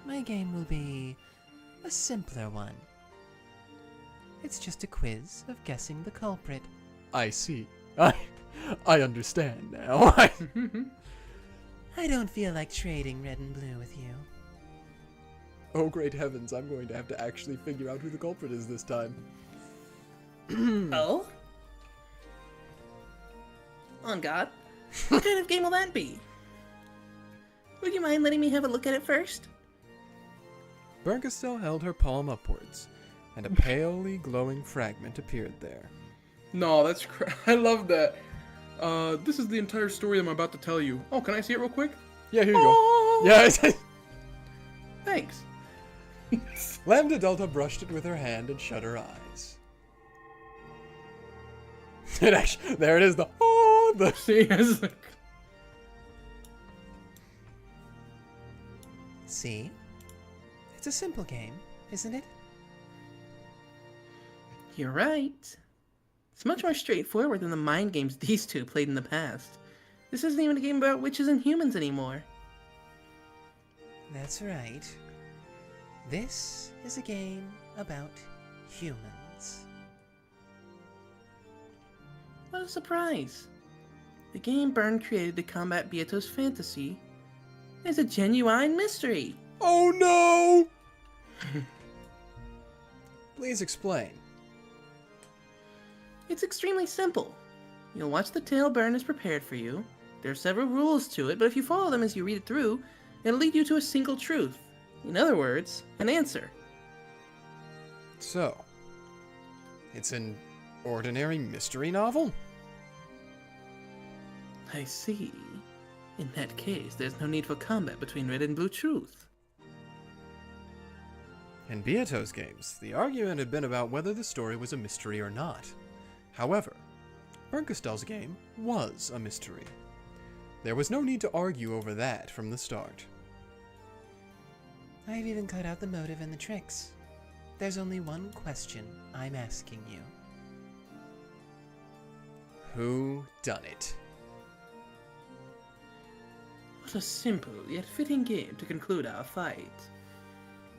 My game will be a simpler one. It's just a quiz of guessing the culprit. I see. I understand now. I don't feel like trading red and blue with you. Oh, great heavens, I'm going to have to actually figure out who the culprit is this time. Oh? On God. What kind of game will that be? Would you mind letting me have a look at it first? Barncastel held her palm upwards, and a palely glowing fragment appeared there. No, that's I love that. This is the entire story I'm about to tell you. Oh, can I see it real quick? Yeah, here you Oh! go. Yeah. Thanks. Lambda Delta brushed it with her hand and shut her eyes. It actually, there it is, the See, it's like, See? It's a simple game, isn't it? You're right. It's much more straightforward than the mind games these two played in the past. This isn't even a game about witches and humans anymore. That's right. This is a game about humans. What a surprise. The game Bern created to combat Beato's fantasy is a genuine mystery. Oh no! Please explain. It's extremely simple. You'll watch the tale Bern has prepared for you. There are several rules to it, but if you follow them as you read it through, it'll lead you to a single truth. In other words, an answer. So, it's an ordinary mystery novel? I see. In that case, there's no need for combat between red and blue truth. In Beato's games, the argument had been about whether the story was a mystery or not. However, Barncastel's game was a mystery. There was no need to argue over that from the start. I've even cut out the motive and the tricks. There's only one question I'm asking you. Who done it? What a simple yet fitting game to conclude our fight.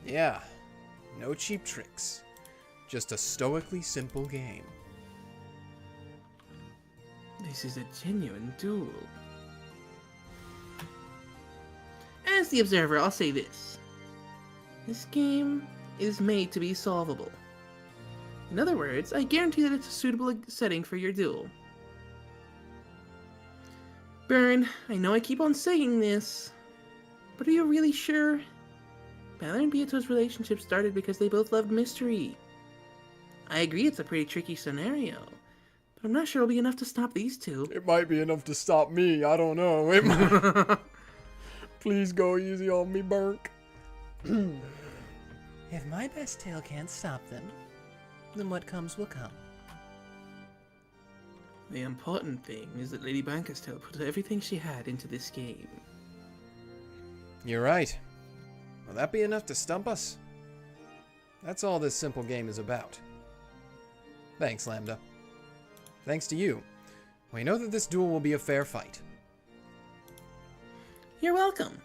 Yeah, no cheap tricks. Just a stoically simple game. This is a genuine duel. As the observer, I'll say this. This game is made to be solvable. In other words, I guarantee that it's a suitable setting for your duel. Byrne, I know I keep on saying this, but are you really sure? Balor and Beato's relationship started because they both loved mystery. I agree it's a pretty tricky scenario, but I'm not sure it'll be enough to stop these two. It might be enough to stop me. I don't know. It might... Please go easy on me, Burke. If my best tale can't stop them, then what comes will come. The important thing is that Lady Blancastel put everything she had into this game. You're right. Will that be enough to stump us? That's all this simple game is about. Thanks, Lambda. Thanks to you, we know that this duel will be a fair fight. You're welcome.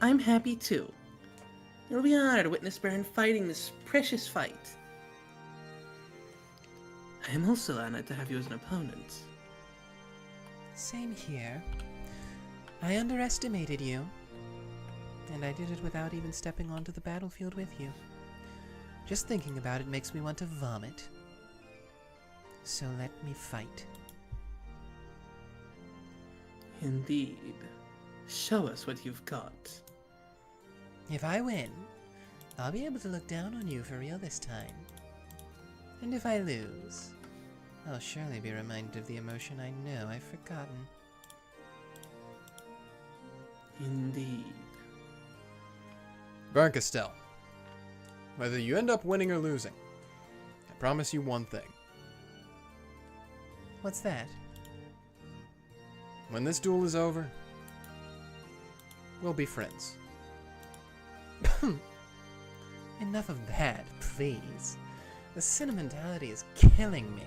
I'm happy too. It'll be an honor to witness Baron fighting this precious fight. I am also honored to have you as an opponent. Same here. I underestimated you, and I did it without even stepping onto the battlefield with you. Just thinking about it makes me want to vomit. So let me fight. Indeed. Show us what you've got. If I win, I'll be able to look down on you for real this time. And if I lose, I'll surely be reminded of the emotion I know I've forgotten. Indeed. Bernkastel, whether you end up winning or losing, I promise you one thing. What's that? When this duel is over, we'll be friends. Enough of that, please. The sentimentality is killing me.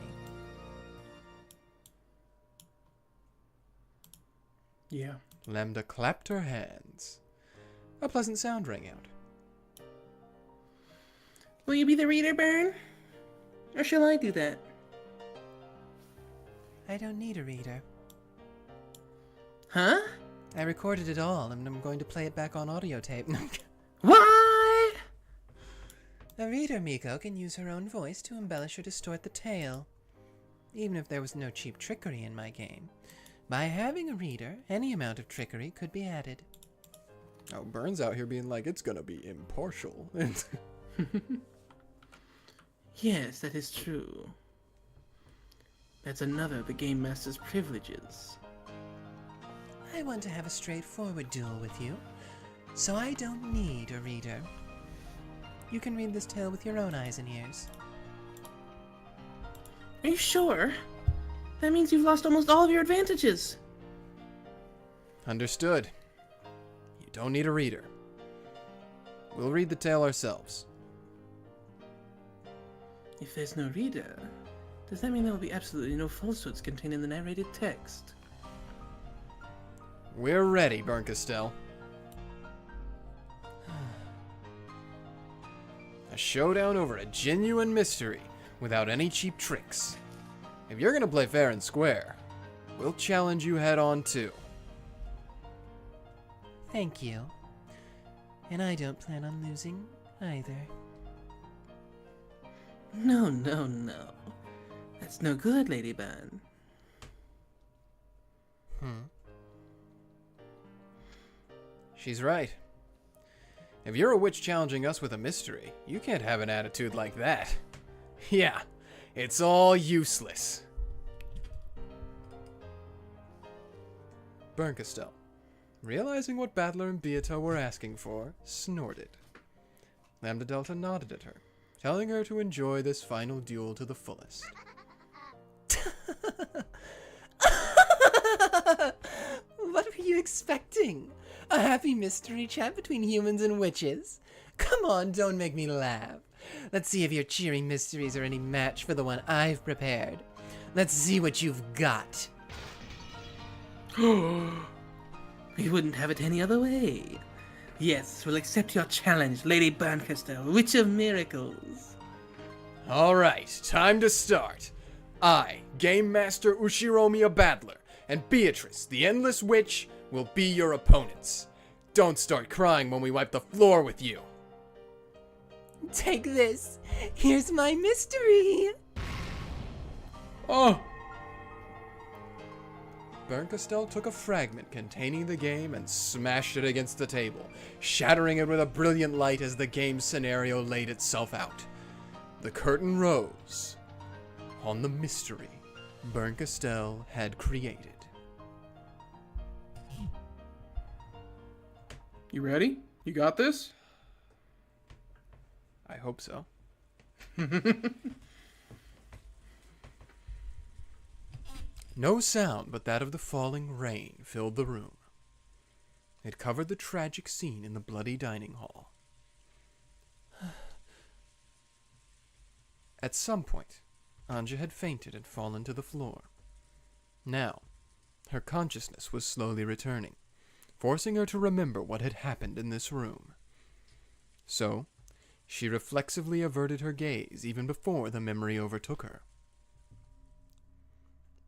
Yeah. Lambda clapped her hands. A pleasant sound rang out. Will you be the reader, Baron? Or shall I do that? I don't need a reader. Huh? I recorded it all, and I'm going to play it back on audio tape. What? A reader, Miko, can use her own voice to embellish or distort the tale. Even if there was no cheap trickery in my game. By having a reader, any amount of trickery could be added. Oh, Burns out here being like, it's gonna be impartial. Yes, that is true. That's another of the Game Master's privileges. I want to have a straightforward duel with you, so I don't need a reader. You can read this tale with your own eyes and ears. Are you sure? That means you've lost almost all of your advantages. Understood. You don't need a reader. We'll read the tale ourselves. If there's no reader, does that mean there will be absolutely no falsehoods contained in the narrated text? We're ready, Bernkastel. A showdown over a genuine mystery without any cheap tricks. If you're gonna play fair and square, we'll challenge you head on too. Thank you. And I don't plan on losing either. No, no, no. That's no good, Lady Ban. She's right. If you're a witch challenging us with a mystery, you can't have an attitude like that. Yeah, it's all useless. Bernkastel, realizing what Battler and Beato were asking for, snorted. Lambda Delta nodded at her, telling her to enjoy this final duel to the fullest. What were you expecting? A happy mystery chat between humans and witches? Come on, don't make me laugh. Let's see if your cheery mysteries are any match for the one I've prepared. Let's see what you've got. We wouldn't have it any other way. Yes, we'll accept your challenge, Lady Blancastel, Witch of Miracles. Alright, time to start. I, Game Master Ushiromiyas Battler, and Beatrice, the Endless Witch, will be your opponents. Don't start crying when we wipe the floor with you. Take this. Here's my mystery. Oh, Bernkastel took a fragment containing the game and smashed it against the table, shattering it with a brilliant light as the game scenario laid itself out. The curtain rose on the mystery Bernkastel had created. you ready? You got this? I hope so. No sound but that of the falling rain filled the room. It covered the tragic scene in the bloody dining hall. At some point, Ange had fainted and fallen to the floor. Now, her consciousness was slowly returning, forcing her to remember what had happened in this room. So, she reflexively averted her gaze even before the memory overtook her.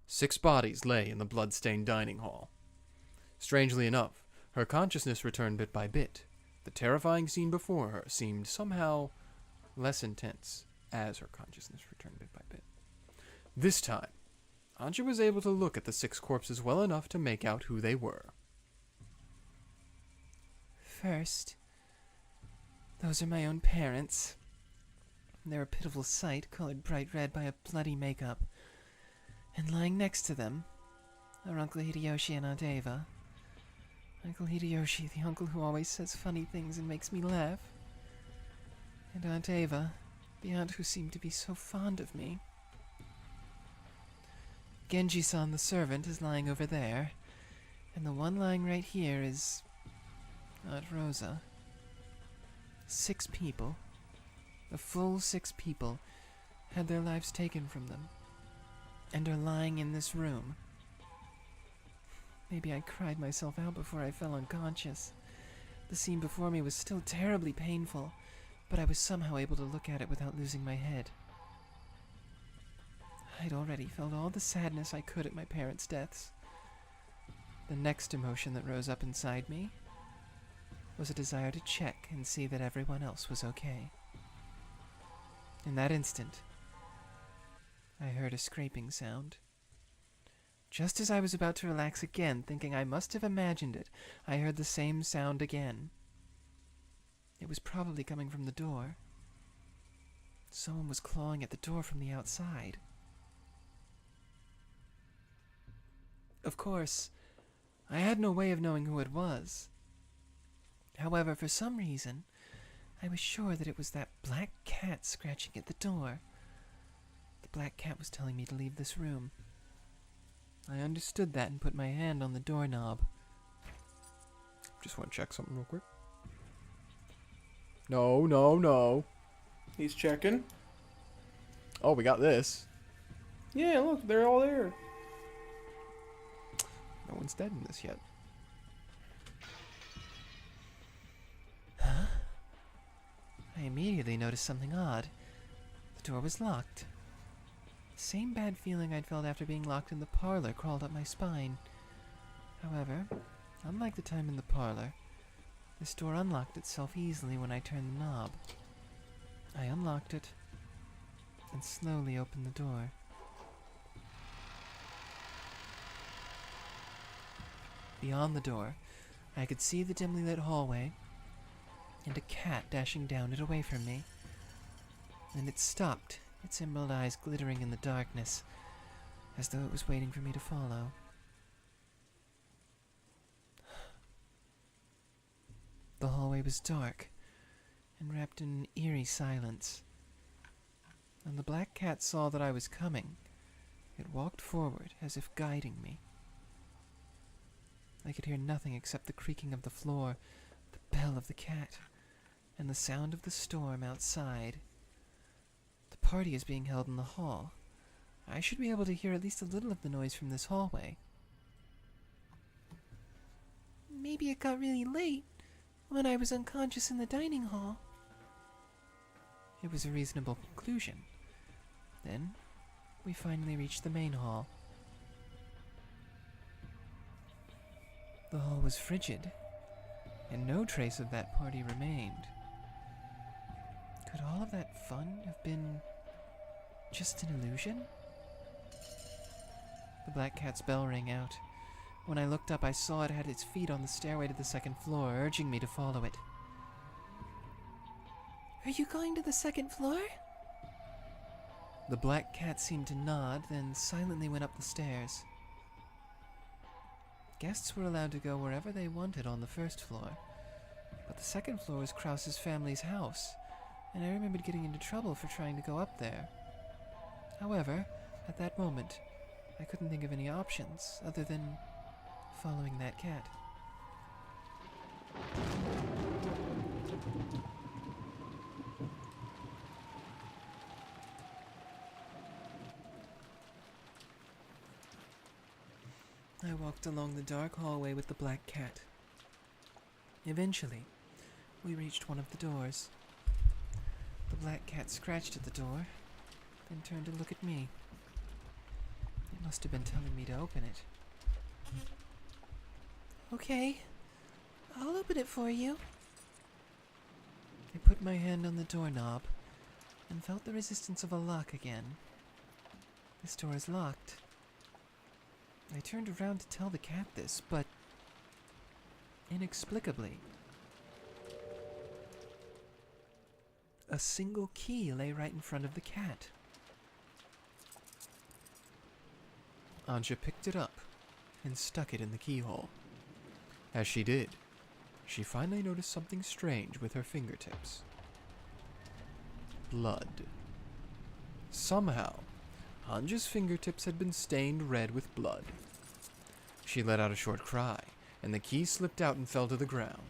6 bodies lay in the blood-stained dining hall. Strangely enough, her consciousness returned bit by bit. The terrifying scene before her seemed somehow less intense as her consciousness returned bit by bit. This time, Ange was able to look at the 6 corpses well enough to make out who they were. First, those are my own parents. They're a pitiful sight, colored bright red by a bloody makeup. And lying next to them are Uncle Hideyoshi and Aunt Eva. Uncle Hideyoshi, the uncle who always says funny things and makes me laugh. And Aunt Eva, the aunt who seemed to be so fond of me. Genji-san, the servant, is lying over there. And the one lying right here is Aunt Rosa. 6 people, a full 6 people, had their lives taken from them, and are lying in this room. Maybe I cried myself out before I fell unconscious. The scene before me was still terribly painful, but I was somehow able to look at it without losing my head. I'd already felt all the sadness I could at my parents' deaths. The next emotion that rose up inside me was a desire to check and see that everyone else was okay. In that instant, I heard a scraping sound. Just as I was about to relax again, thinking I must have imagined it, I heard the same sound again. It was probably coming from the door. Someone was clawing at the door from the outside. Of course, I had no way of knowing who it was. However, for some reason, I was sure that it was that black cat scratching at the door. The black cat was telling me to leave this room. I understood that and put my hand on the doorknob. Just want to check something real quick. No. He's checking. Oh, we got this. Yeah, look, they're all there. No one's dead in this yet. I immediately noticed something odd. The door was locked. The same bad feeling I'd felt after being locked in the parlor crawled up my spine. However, unlike the time in the parlor, this door unlocked itself easily when I turned the knob. I unlocked it and slowly opened the door. Beyond the door, I could see the dimly lit hallway and a cat dashing down it away from me. Then it stopped, its emerald eyes glittering in the darkness, as though it was waiting for me to follow. The hallway was dark and wrapped in an eerie silence. When the black cat saw that I was coming, it walked forward as if guiding me. I could hear nothing except the creaking of the floor, the bell of the cat, and the sound of the storm outside. The party is being held in the hall. I should be able to hear at least a little of the noise from this hallway. Maybe it got really late when I was unconscious in the dining hall. It was a reasonable conclusion. Then, we finally reached the main hall. The hall was frigid, and no trace of that party remained. Could all of that fun have been just an illusion? The black cat's bell rang out. When I looked up, I saw it had its feet on the stairway to the second floor, urging me to follow it. Are you going to the second floor? The black cat seemed to nod, then silently went up the stairs. Guests were allowed to go wherever they wanted on the first floor, but the second floor was Krause's family's house, and I remembered getting into trouble for trying to go up there. However, at that moment, I couldn't think of any options other than following that cat. I walked along the dark hallway with the black cat. Eventually, we reached one of the doors. The black cat scratched at the door, then turned to look at me. It must have been telling me to open it. Okay, I'll open it for you. I put my hand on the doorknob and felt the resistance of a lock again. This door is locked. I turned around to tell the cat this, but inexplicably, a single key lay right in front of the cat. Ange picked it up and stuck it in the keyhole. As she did, she finally noticed something strange with her fingertips. Blood. Somehow, Ange's fingertips had been stained red with blood. She let out a short cry, and the key slipped out and fell to the ground.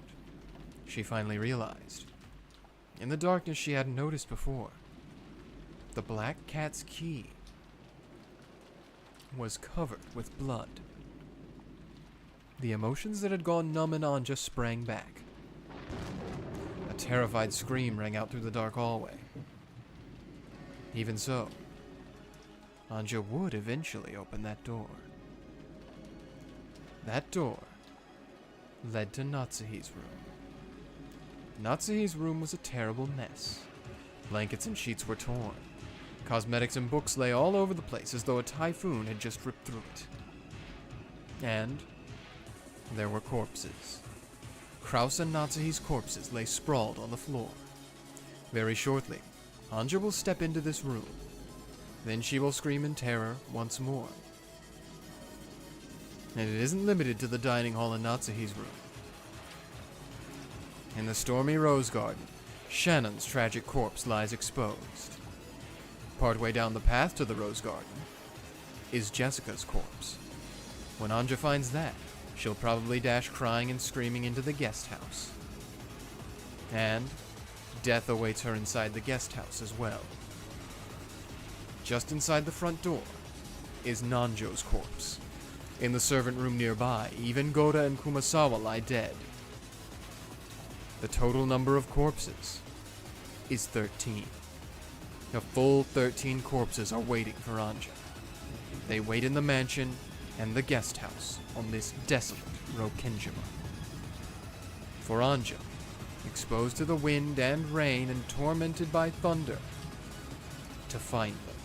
She finally realized. In the darkness she hadn't noticed before. The black cat's key was covered with blood. The emotions that had gone numb in Ange sprang back. A terrified scream rang out through the dark hallway. Even so, Ange would eventually open that door. That door led to Natsuhi's room. Natsuhi's room was a terrible mess. Blankets and sheets were torn. Cosmetics and books lay all over the place as though a typhoon had just ripped through it. And there were corpses. Krause and Natsuhi's corpses lay sprawled on the floor. Very shortly, Ange will step into this room. Then she will scream in terror once more. And it isn't limited to the dining hall in Natsuhi's room. In the stormy rose garden, Shannon's tragic corpse lies exposed. Partway down the path to the rose garden is Jessica's corpse. When Ange finds that, she'll probably dash crying and screaming into the guest house. And death awaits her inside the guest house as well. Just inside the front door is Nanjo's corpse. In the servant room nearby, even Goda and Kumasawa lie dead. The total number of corpses is 13. A full 13 corpses are waiting for Ange. They wait in the mansion and the guest house on this desolate Rokkenjima. For Ange, exposed to the wind and rain and tormented by thunder, to find them.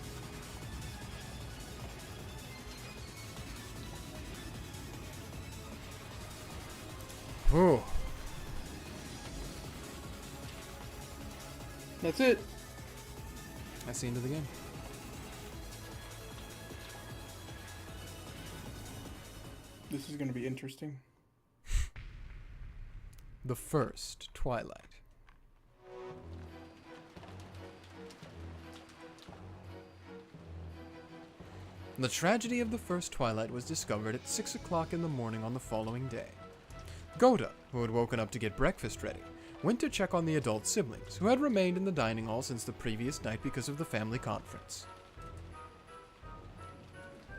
Oh. That's it. That's the end of the game. This is going to be interesting. The first Twilight. The tragedy of the first Twilight was discovered at 6 o'clock in the morning on the following day. Goda, who had woken up to get breakfast ready, went to check on the adult siblings, who had remained in the dining hall since the previous night because of the family conference.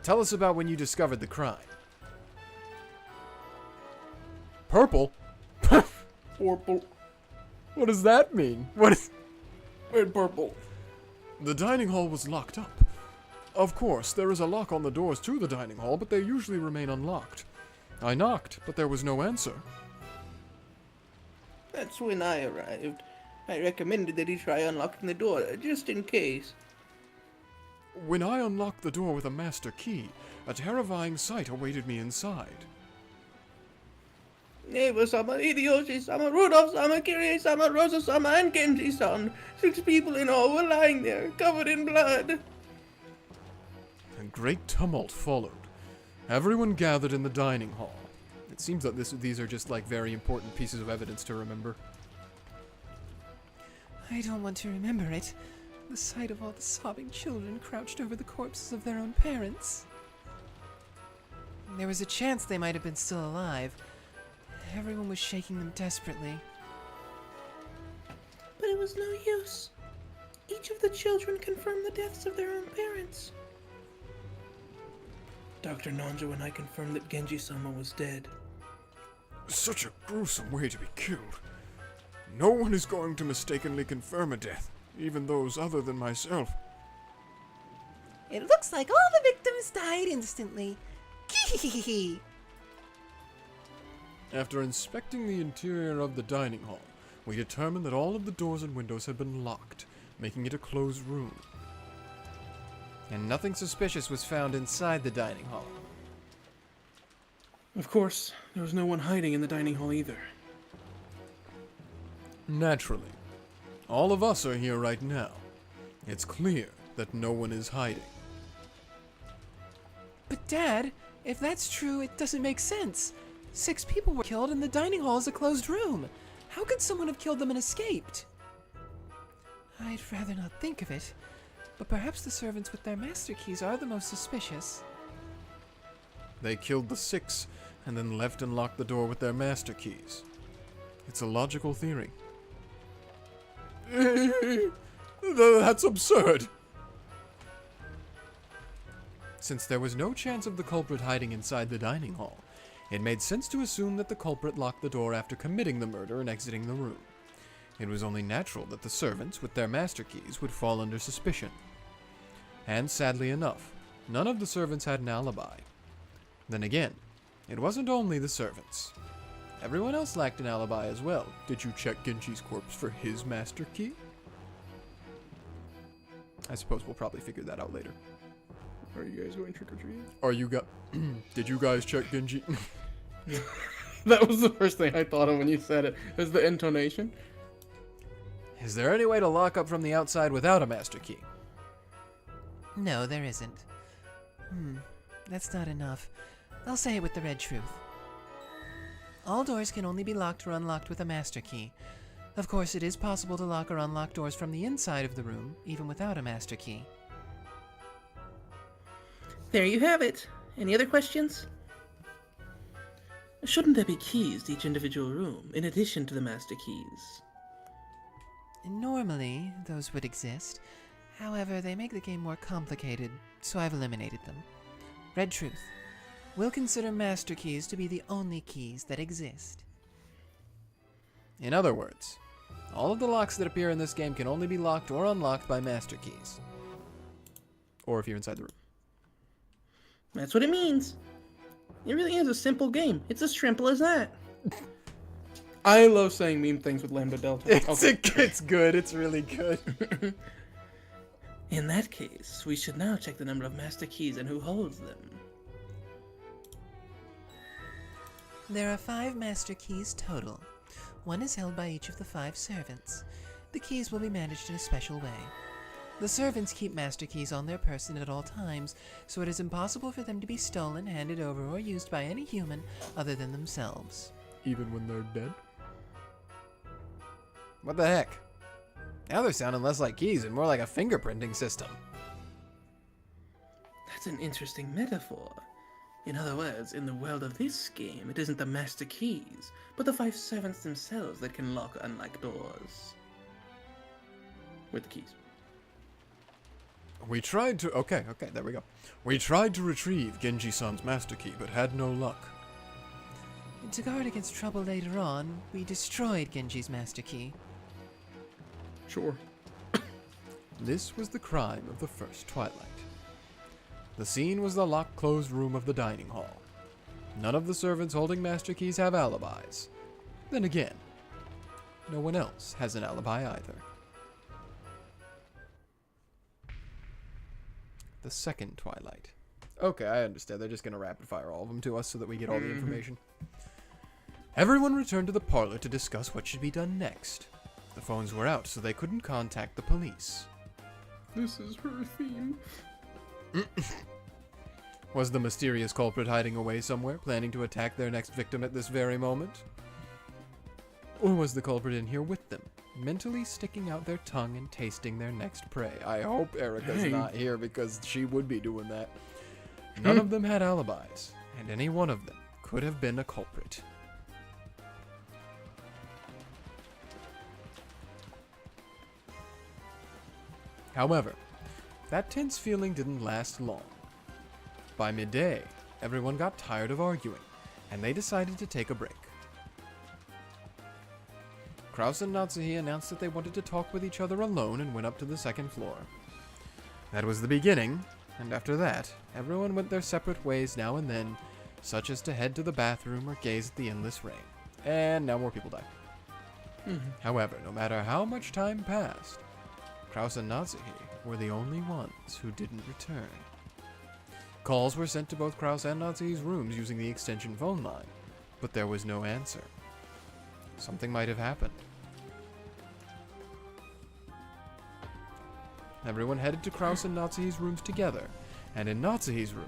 Tell us about when you discovered the crime. Purple? Purple. What does that mean? What is... Red purple. The dining hall was locked up. Of course, there is a lock on the doors to the dining hall, but they usually remain unlocked. I knocked, but there was no answer. That's when I arrived. I recommended that he try unlocking the door, just in case. When I unlocked the door with a master key, a terrifying sight awaited me inside. Neighbor-sama, Hideyoshi-sama, Rudolph-sama, Kirie-sama, Rosa-sama, and Genji-san. 6 people in all were lying there, covered in blood. A great tumult followed. Everyone gathered in the dining hall. It seems that these are just like very important pieces of evidence to remember. I don't want to remember it. The sight of all the sobbing children crouched over the corpses of their own parents. There was a chance they might have been still alive. Everyone was shaking them desperately. But it was no use. Each of the children confirmed the deaths of their own parents. Dr. Nanjo and I confirmed that Genji-sama was dead. Such a gruesome way to be killed. No one is going to mistakenly confirm a death, even those other than myself. It looks like all the victims died instantly. Kee. After inspecting the interior of the dining hall, we determined that all of the doors and windows had been locked, making it a closed room. And nothing suspicious was found inside the dining hall. Of course, there was no one hiding in the dining hall either. Naturally. All of us are here right now. It's clear that no one is hiding. But Dad, if that's true, it doesn't make sense. 6 people were killed and the dining hall is a closed room. How could someone have killed them and escaped? I'd rather not think of it, but perhaps the servants with their master keys are the most suspicious. They killed the 6 and then left and locked the door with their master keys. It's a logical theory. That's absurd! Since there was no chance of the culprit hiding inside the dining hall, it made sense to assume that the culprit locked the door after committing the murder and exiting the room. It was only natural that the servants, with their master keys, would fall under suspicion. And sadly enough, none of the servants had an alibi. Then again, it wasn't only the servants. Everyone else lacked an alibi as well. Did you check Genji's corpse for his master key? I suppose we'll probably figure that out later. Are you guys going trick-or-treating? Did you guys check Genji? That was the first thing I thought of when you said it. Is the intonation. Is there any way to lock up from the outside without a master key? No, there isn't. That's not enough. I'll say it with the red truth. All doors can only be locked or unlocked with a master key. Of course, it is possible to lock or unlock doors from the inside of the room, even without a master key. There you have it. Any other questions? Shouldn't there be keys to each individual room, in addition to the master keys? Normally, those would exist. However, they make the game more complicated, so I've eliminated them. Red truth. We'll consider master keys to be the only keys that exist. In other words, all of the locks that appear in this game can only be locked or unlocked by master keys. Or if you're inside the room. That's what it means. It really is a simple game. It's as simple as that. I love saying meme things with Lambda Delta. It's good. It's really good. In that case, we should now check the number of master keys and who holds them. There are 5 master keys total. 1 is held by each of the 5 servants. The keys will be managed in a special way. The servants keep master keys on their person at all times, so it is impossible for them to be stolen, handed over, or used by any human other than themselves. Even when they're dead? What the heck? Now they're sounding less like keys and more like a fingerprinting system. That's an interesting metaphor. In other words, in the world of this game, it isn't the master keys, but the 5 servants themselves that can lock or unlock doors. With the keys. We tried to... Okay, there we go. We tried to retrieve Genji-san's master key, but had no luck. To guard against trouble later on, we destroyed Genji's master key. Sure. This was the crime of the first Twilight. The scene was the locked closed room of the dining hall. None of the servants holding master keys have alibis. Then again, no one else has an alibi either. The second Twilight. Okay, I understand. They're just gonna rapid fire all of them to us so that we get all the information. Everyone returned to the parlor to discuss what should be done next. The phones were out, so they couldn't contact the police. This is her theme. Was the mysterious culprit hiding away somewhere, planning to attack their next victim at this very moment? Or was the culprit in here with them, mentally sticking out their tongue and tasting their next prey? I hope Erica's not here because she would be doing that. None of them had alibis, and any one of them could have been a culprit. However, that tense feeling didn't last long. By midday, everyone got tired of arguing, and they decided to take a break. Kraus and Natsuhi announced that they wanted to talk with each other alone and went up to the second floor. That was the beginning, and after that, everyone went their separate ways now and then, such as to head to the bathroom or gaze at the endless rain. And now more people die. However, no matter how much time passed, Kraus and Natsuhi were the only ones who didn't return. Calls were sent to both Kraus and Natsuhi's rooms using the extension phone line, but there was no answer. Something might have happened. Everyone headed to Kraus and Natsuhi's rooms together, and in Natsuhi's room,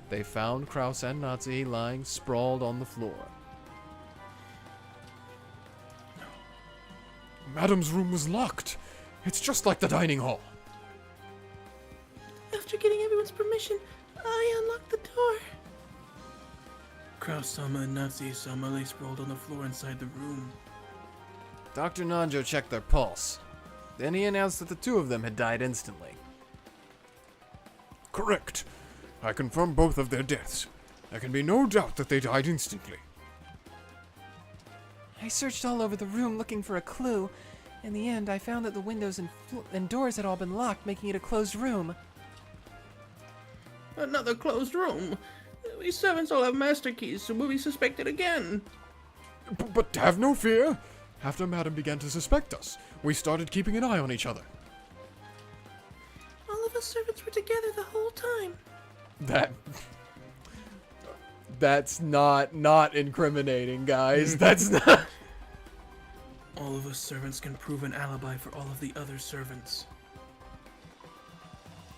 they found Kraus and Natsuhi lying sprawled on the floor. Madam's room was locked. It's just like the dining hall. After getting everyone's permission, I unlocked the door. Kraus-sama and Natsuhi-sama lay sprawled on the floor inside the room. Dr. Nanjo checked their pulse. Then he announced that the two of them had died instantly. Correct. I confirm both of their deaths. There can be no doubt that they died instantly. I searched all over the room looking for a clue. In the end, I found that the windows and doors had all been locked, making it a closed room. Another closed room. We servants all have master keys, so we'll be suspected again. But have no fear. After Madam began to suspect us, we started keeping an eye on each other. All of us servants were together the whole time. That's not incriminating, guys. That's not. All of us servants can prove an alibi for all of the other servants.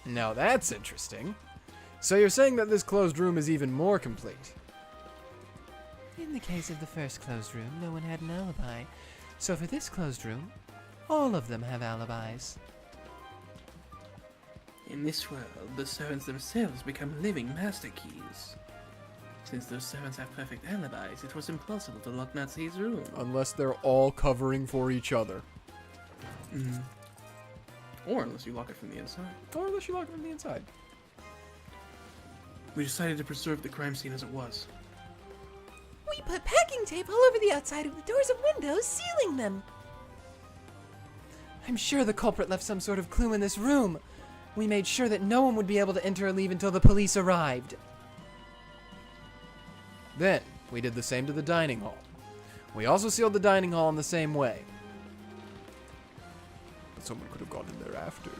Now that's interesting. So you're saying that this closed room is even more complete? In the case of the first closed room, no one had an alibi. So for this closed room, all of them have alibis. In this world, the servants themselves become living master keys. Since those servants have perfect alibis, it was impossible to lock Natsuhi's room. Unless they're all covering for each other. Or unless you lock it from the inside. Or unless you lock them on the inside. We decided to preserve the crime scene as it was. We put packing tape all over the outside of the doors and windows, sealing them. I'm sure the culprit left some sort of clue in this room. We made sure that no one would be able to enter or leave until the police arrived. Then, we did the same to the dining hall. We also sealed the dining hall in the same way. But someone could have gone in there after.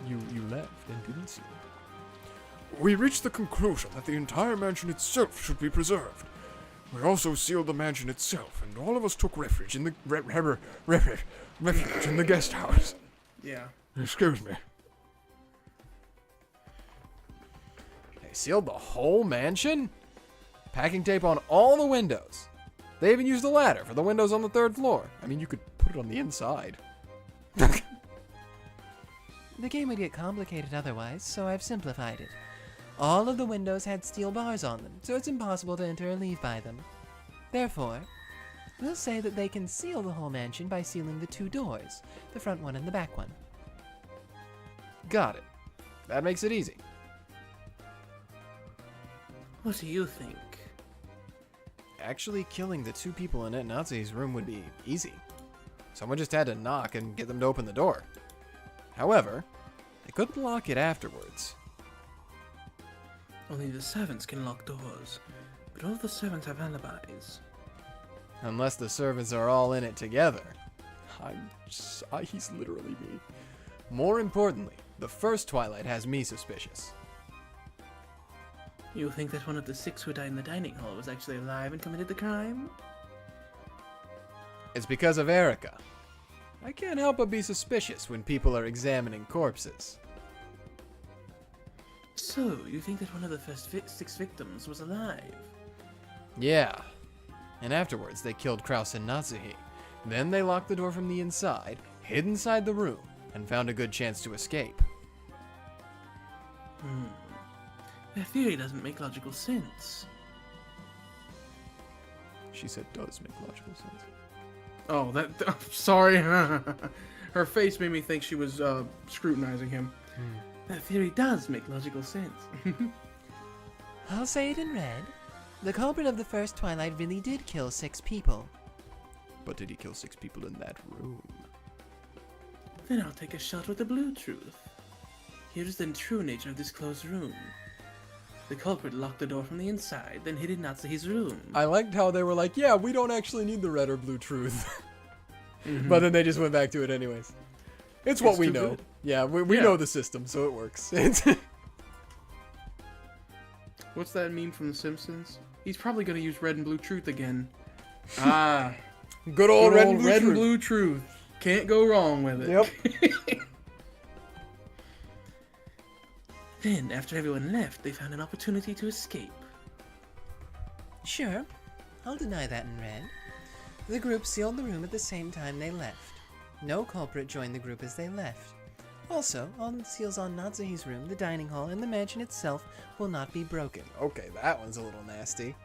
You left and didn't seal. We reached the conclusion that the entire mansion itself should be preserved. We also sealed the mansion itself, and all of us took refuge in the refuge in the guest house. Yeah. Excuse me. They sealed the whole mansion? Packing tape on all the windows. They even used a ladder for the windows on the third floor. I mean, you could put it on the inside. The game would get complicated otherwise, so I've simplified it. All of the windows had steel bars on them, so it's impossible to enter or leave by them. Therefore, we'll say that they can seal the whole mansion by sealing the two doors, the front one and the back one. Got it. That makes it easy. What do you think? Actually, killing the two people in Natsuhi's room would be easy. Someone just had to knock and get them to open the door. However, they couldn't lock it afterwards. Only the servants can lock doors, but all the servants have alibis. Unless the servants are all in it together. He's literally me. More importantly, the first Twilight has me suspicious. You think that one of the 6 who died in the dining hall was actually alive and committed the crime? It's because of Erica. I can't help but be suspicious when people are examining corpses. So, you think that one of the first 6 victims was alive? Yeah. And afterwards, they killed Kraus and Natsuhi. Then they locked the door from the inside, hid inside the room, and found a good chance to escape. That theory doesn't make logical sense. She said does make logical sense. Oh, I'm sorry. Her face made me think she was scrutinizing him. That theory does make logical sense. I'll say it in red. The culprit of the first Twilight really did kill 6 people. But did he kill 6 people in that room? Then I'll take a shot with the blue truth. Here's the true nature of this closed room. The culprit locked the door from the inside, then hid in Natsuhi's room. I liked how they were like, yeah, we don't actually need the red or blue truth. But then they just went back to it anyways. It's what we too know. good. Yeah, we Yeah. know the system, so it works. What's that meme from The Simpsons? He's probably gonna use red and blue truth again. Ah, Good old good red, old and blue, red and truth. blue truth. Can't go wrong with it. Yep. Then, after everyone left, they found an opportunity to escape. Sure, I'll deny that in red. The group sealed the room at the same time they left. No culprit joined the group as they left. Also, all the seals on Natsuhi's room, the dining hall, and the mansion itself will not be broken. Okay, that one's a little nasty.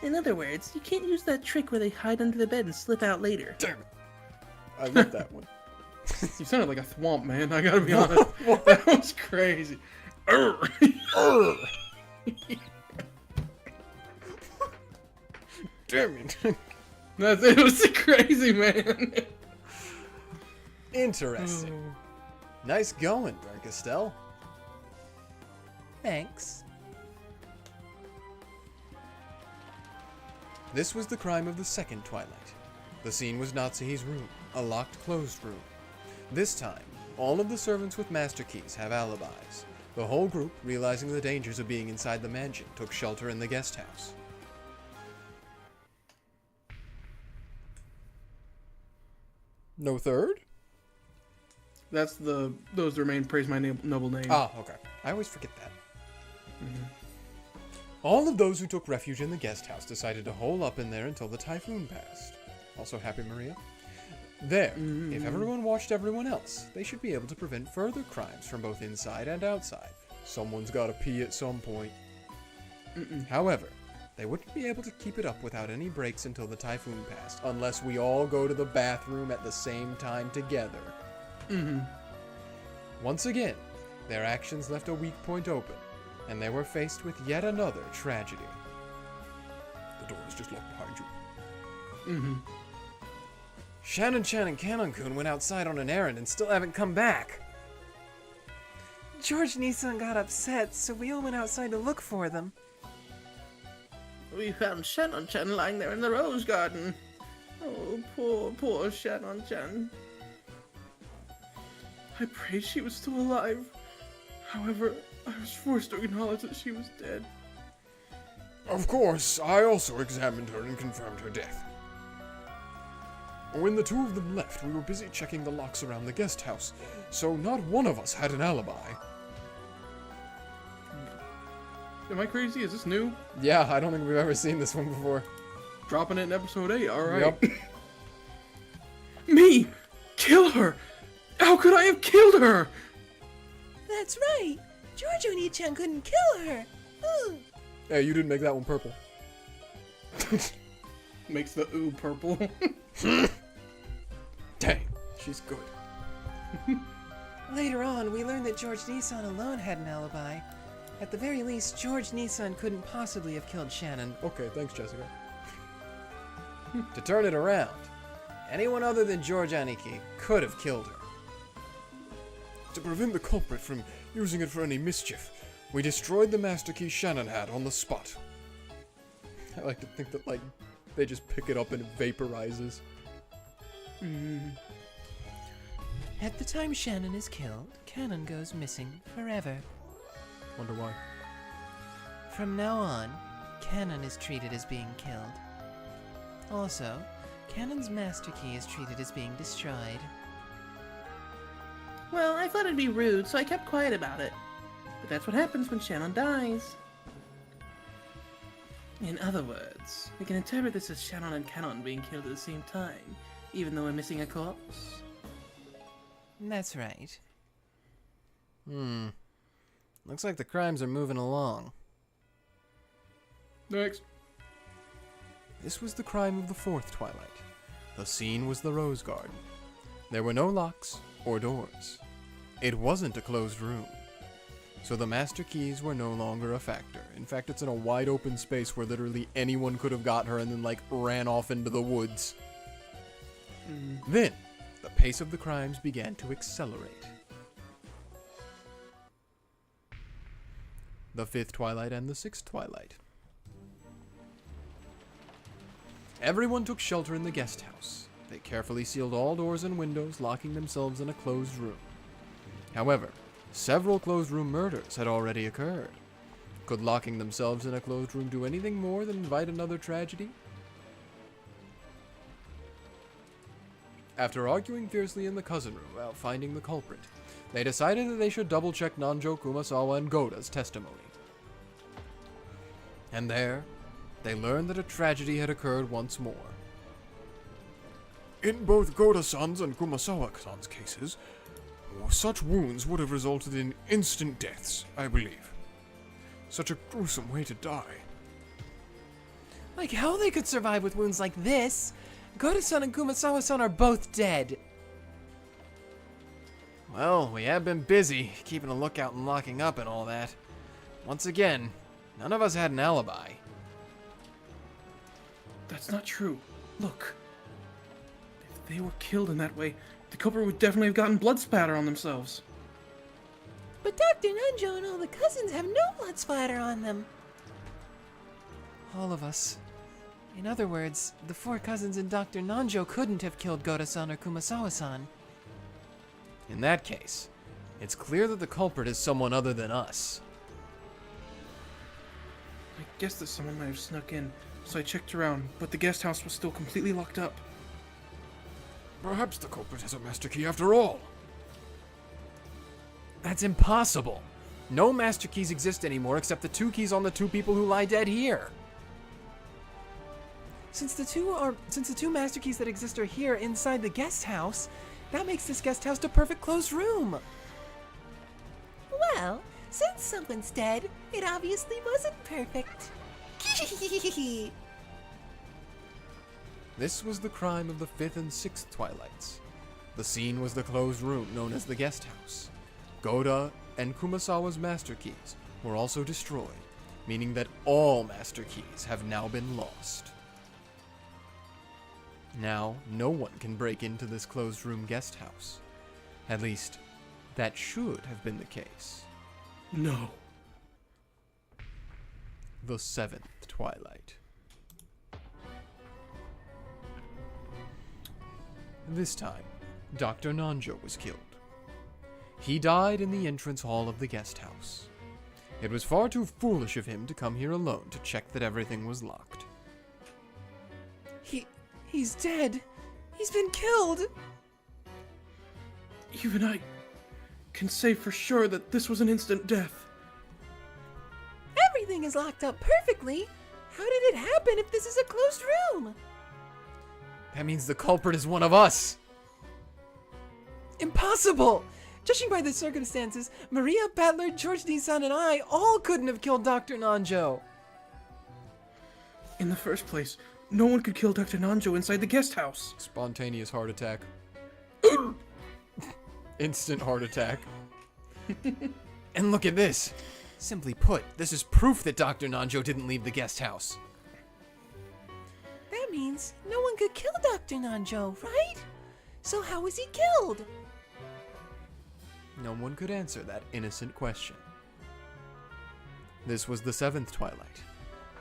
In other words, you can't use that trick where they hide under the bed and slip out later. Damn it. I love that one. You sounded like a thwomp, man. I gotta be honest. That was crazy. Damn it. It was crazy, man. Interesting. Nice going, Bernkastel. Thanks. This was the crime of the second Twilight. The scene was Natsuhi's room, a locked closed room. This time, all of the servants with master keys have alibis. The whole group, realizing the dangers of being inside the mansion, took shelter in the guest house. No third? That's those remain praise my noble name. Ah, okay. I always forget that. All of those who took refuge in the guest house decided to hole up in there until the typhoon passed. Also, Happy Maria. There, if everyone watched everyone else, they should be able to prevent further crimes from both inside and outside. Someone's gotta pee at some point. However, they wouldn't be able to keep it up without any breaks until the typhoon passed, unless we all go to the bathroom at the same time together. Once again, their actions left a weak point open, and they were faced with yet another tragedy. The door is just locked behind you. Shannon and Canon-kun went outside on an errand and still haven't come back. George Nissan got upset, so we all went outside to look for them. We found Shannon-chan lying there in the rose garden. Oh, poor Shannon-chan. I prayed she was still alive. However, I was forced to acknowledge that she was dead. Of course, I also examined her and confirmed her death. When the two of them left, we were busy checking the locks around the guest house, so not one of us had an alibi. Am I crazy? Is this new? Yeah, I don't think we've ever seen this one before. Dropping it in episode 8. All right. Yep. Me! Kill her! How could I have killed her? That's right! George Oni-chan couldn't kill her! Ooh. Hey, you didn't make that one purple. Makes the ooh purple. Dang, she's good. Later on, we learned that George Nissan alone had an alibi. At the very least, George Nissan couldn't possibly have killed Shannon. Okay, thanks, Jessica. To turn it around, anyone other than George Aniki could have killed her. To prevent the culprit from using it for any mischief, We destroyed the Master Key Shannon had on the spot. I like to think that, like, they just pick it up and it vaporizes. At the time Shannon is killed, Canon goes missing forever. Wonder why. From now on, Canon is treated as being killed. Also, Canon's Master Key is treated as being destroyed. Well, I thought it'd be rude, so I kept quiet about it. But that's what happens when Shannon dies. In other words, we can interpret this as Shannon and Canon being killed at the same time, even though we're missing a corpse. That's right. Looks like the crimes are moving along. Next. This was the crime of the fourth Twilight. The scene was the Rose Garden. There were no locks or doors. It wasn't a closed room. So the Master Keys were no longer a factor. In fact, it's in a wide open space where literally anyone could have got her and then, like, ran off into the woods. Then, the pace of the crimes began to accelerate. The fifth Twilight and the sixth Twilight. Everyone took shelter in the guest house. They carefully sealed all doors and windows, locking themselves in a closed room. However, several closed room murders had already occurred. Could locking themselves in a closed room do anything more than invite another tragedy? After arguing fiercely in the cousin room about finding the culprit, they decided that they should double-check Nanjo, Kumasawa, and Goda's testimony. And there, they learned that a tragedy had occurred once more. In both Goda-san's and Kumasawa-san's cases, such wounds would have resulted in instant deaths, I believe. Such a gruesome way to die. Like how they could survive with wounds like this? Goda-san and Kumasawa-san are both dead. Well, we have been busy, keeping a lookout and locking up and all that. Once again, none of us had an alibi. That's not true. Look. If they were killed in that way, the culprit would definitely have gotten blood spatter on themselves. But Dr. Nanjo and all the cousins have no blood splatter on them. All of us. In other words, the four cousins and Dr. Nanjo couldn't have killed Goda-san or Kumasawa-san. In that case, it's clear that the culprit is someone other than us. I guess that someone might have snuck in, so I checked around, but the guest house was still completely locked up. Perhaps the culprit has a Master Key after all. That's impossible. No Master Keys exist anymore except the two keys on the two people who lie dead here. Since the two Master Keys that exist are here inside the guest house, that makes this guest house the perfect closed room. Well, since someone's dead, it obviously wasn't perfect. This was the crime of the fifth and sixth Twilights. The scene was the closed room known as the guest house. Goda and Kumasawa's Master Keys were also destroyed, meaning that all Master Keys have now been lost. Now, no one can break into this closed room guest house. At least, that should have been the case. No. The seventh Twilight. This time, Dr. Nanjo was killed. He died in the entrance hall of the guest house. It was far too foolish of him to come here alone to check that everything was locked. He's dead. He's been killed. Even I can say for sure that this was an instant death. Everything is locked up perfectly. How did it happen if this is a closed room? That means the culprit is one of us! Impossible! Judging by the circumstances, Maria, Battler, George D-san, and I all couldn't have killed Dr. Nanjo. In the first place, no one could kill Dr. Nanjo inside the guest house. Spontaneous heart attack. Instant heart attack. And look at this! Simply put, this is proof that Dr. Nanjo didn't leave the guest house. That means no one could kill Dr. Nanjo, right? So how was he killed? No one could answer that innocent question. This was the 7th Twilight.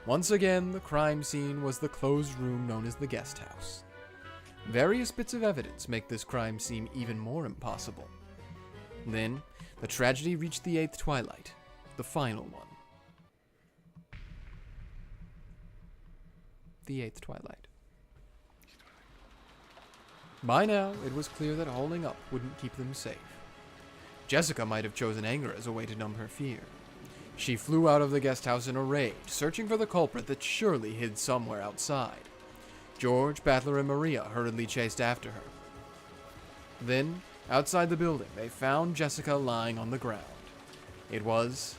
Once again, the crime scene was the closed room known as the guest house. Various bits of evidence make this crime seem even more impossible. Then, the tragedy reached the 8th Twilight, the final one. The 8th Twilight. By now, it was clear that holding up wouldn't keep them safe. Jessica might have chosen anger as a way to numb her fear. She flew out of the guest house in a rage, searching for the culprit that surely hid somewhere outside. George, Battler, and Maria hurriedly chased after her. Then, outside the building, they found Jessica lying on the ground. It was,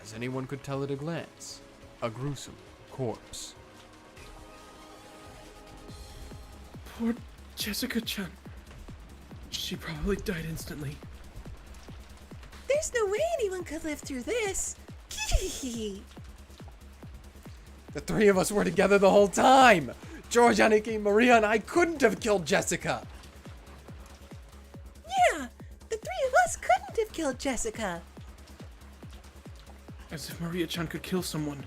as anyone could tell at a glance, a gruesome corpse. Poor Jessica-chan. She probably died instantly. There's no way anyone could live through this. The three of us were together the whole time! George, Aniki, Maria, and I couldn't have killed Jessica! Yeah, the three of us couldn't have killed Jessica. As if Maria-chan could kill someone.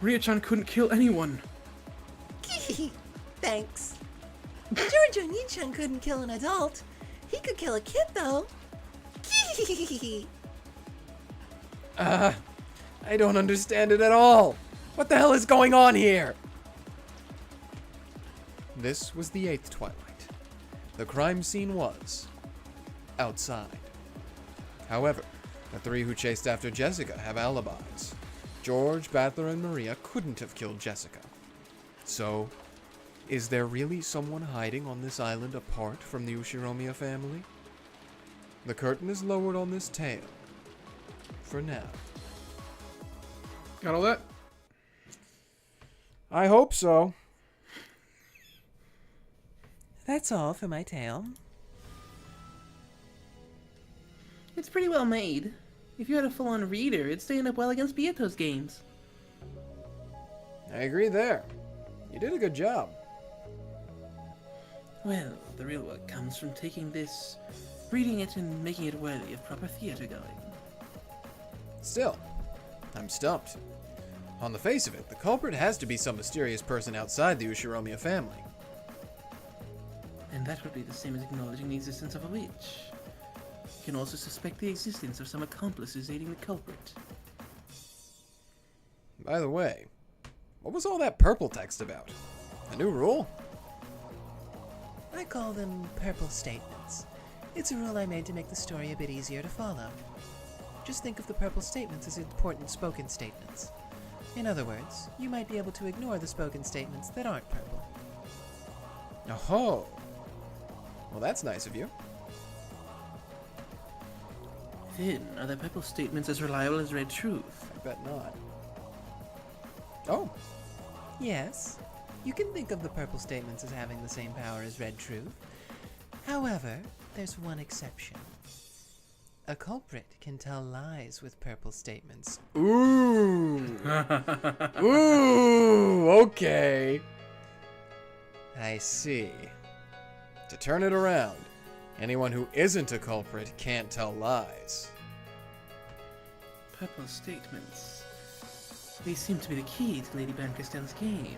Maria-chan couldn't kill anyone. Thanks. George Oni-chan couldn't kill an adult. He could kill a kid, though. I don't understand it at all. What the hell is going on here? This was the 8th Twilight. The crime scene was outside. However, the three who chased after Jessica have alibis. George, Battler, and Maria couldn't have killed Jessica. So, is there really someone hiding on this island apart from the Ushiromiya family? The curtain is lowered on this tale. For now. Got all that? I hope so. That's all for my tale. It's pretty well made. If you had a full-on reader, it'd stand up well against Beato's games. I agree there. You did a good job. Well, the real work comes from taking this, reading it, and making it worthy of proper theater going. Still, I'm stumped. On the face of it, the culprit has to be some mysterious person outside the Ushiromiya family. And that would be the same as acknowledging the existence of a witch. You can also suspect the existence of some accomplices aiding the culprit. By the way, what was all that purple text about? A new rule? I call them purple statements. It's a rule I made to make the story a bit easier to follow. Just think of the purple statements as important spoken statements. In other words, you might be able to ignore the spoken statements that aren't purple. Oh. Well, that's nice of you. Then, are the purple statements as reliable as red truth? I bet not. Oh. Yes, you can think of the purple statements as having the same power as red truth. However, there's one exception. A culprit can tell lies with purple statements. Ooh. Ooh, okay. I see. To turn it around, anyone who isn't a culprit can't tell lies. Purple statements. They seem to be the key to Lady Bankerstell's game.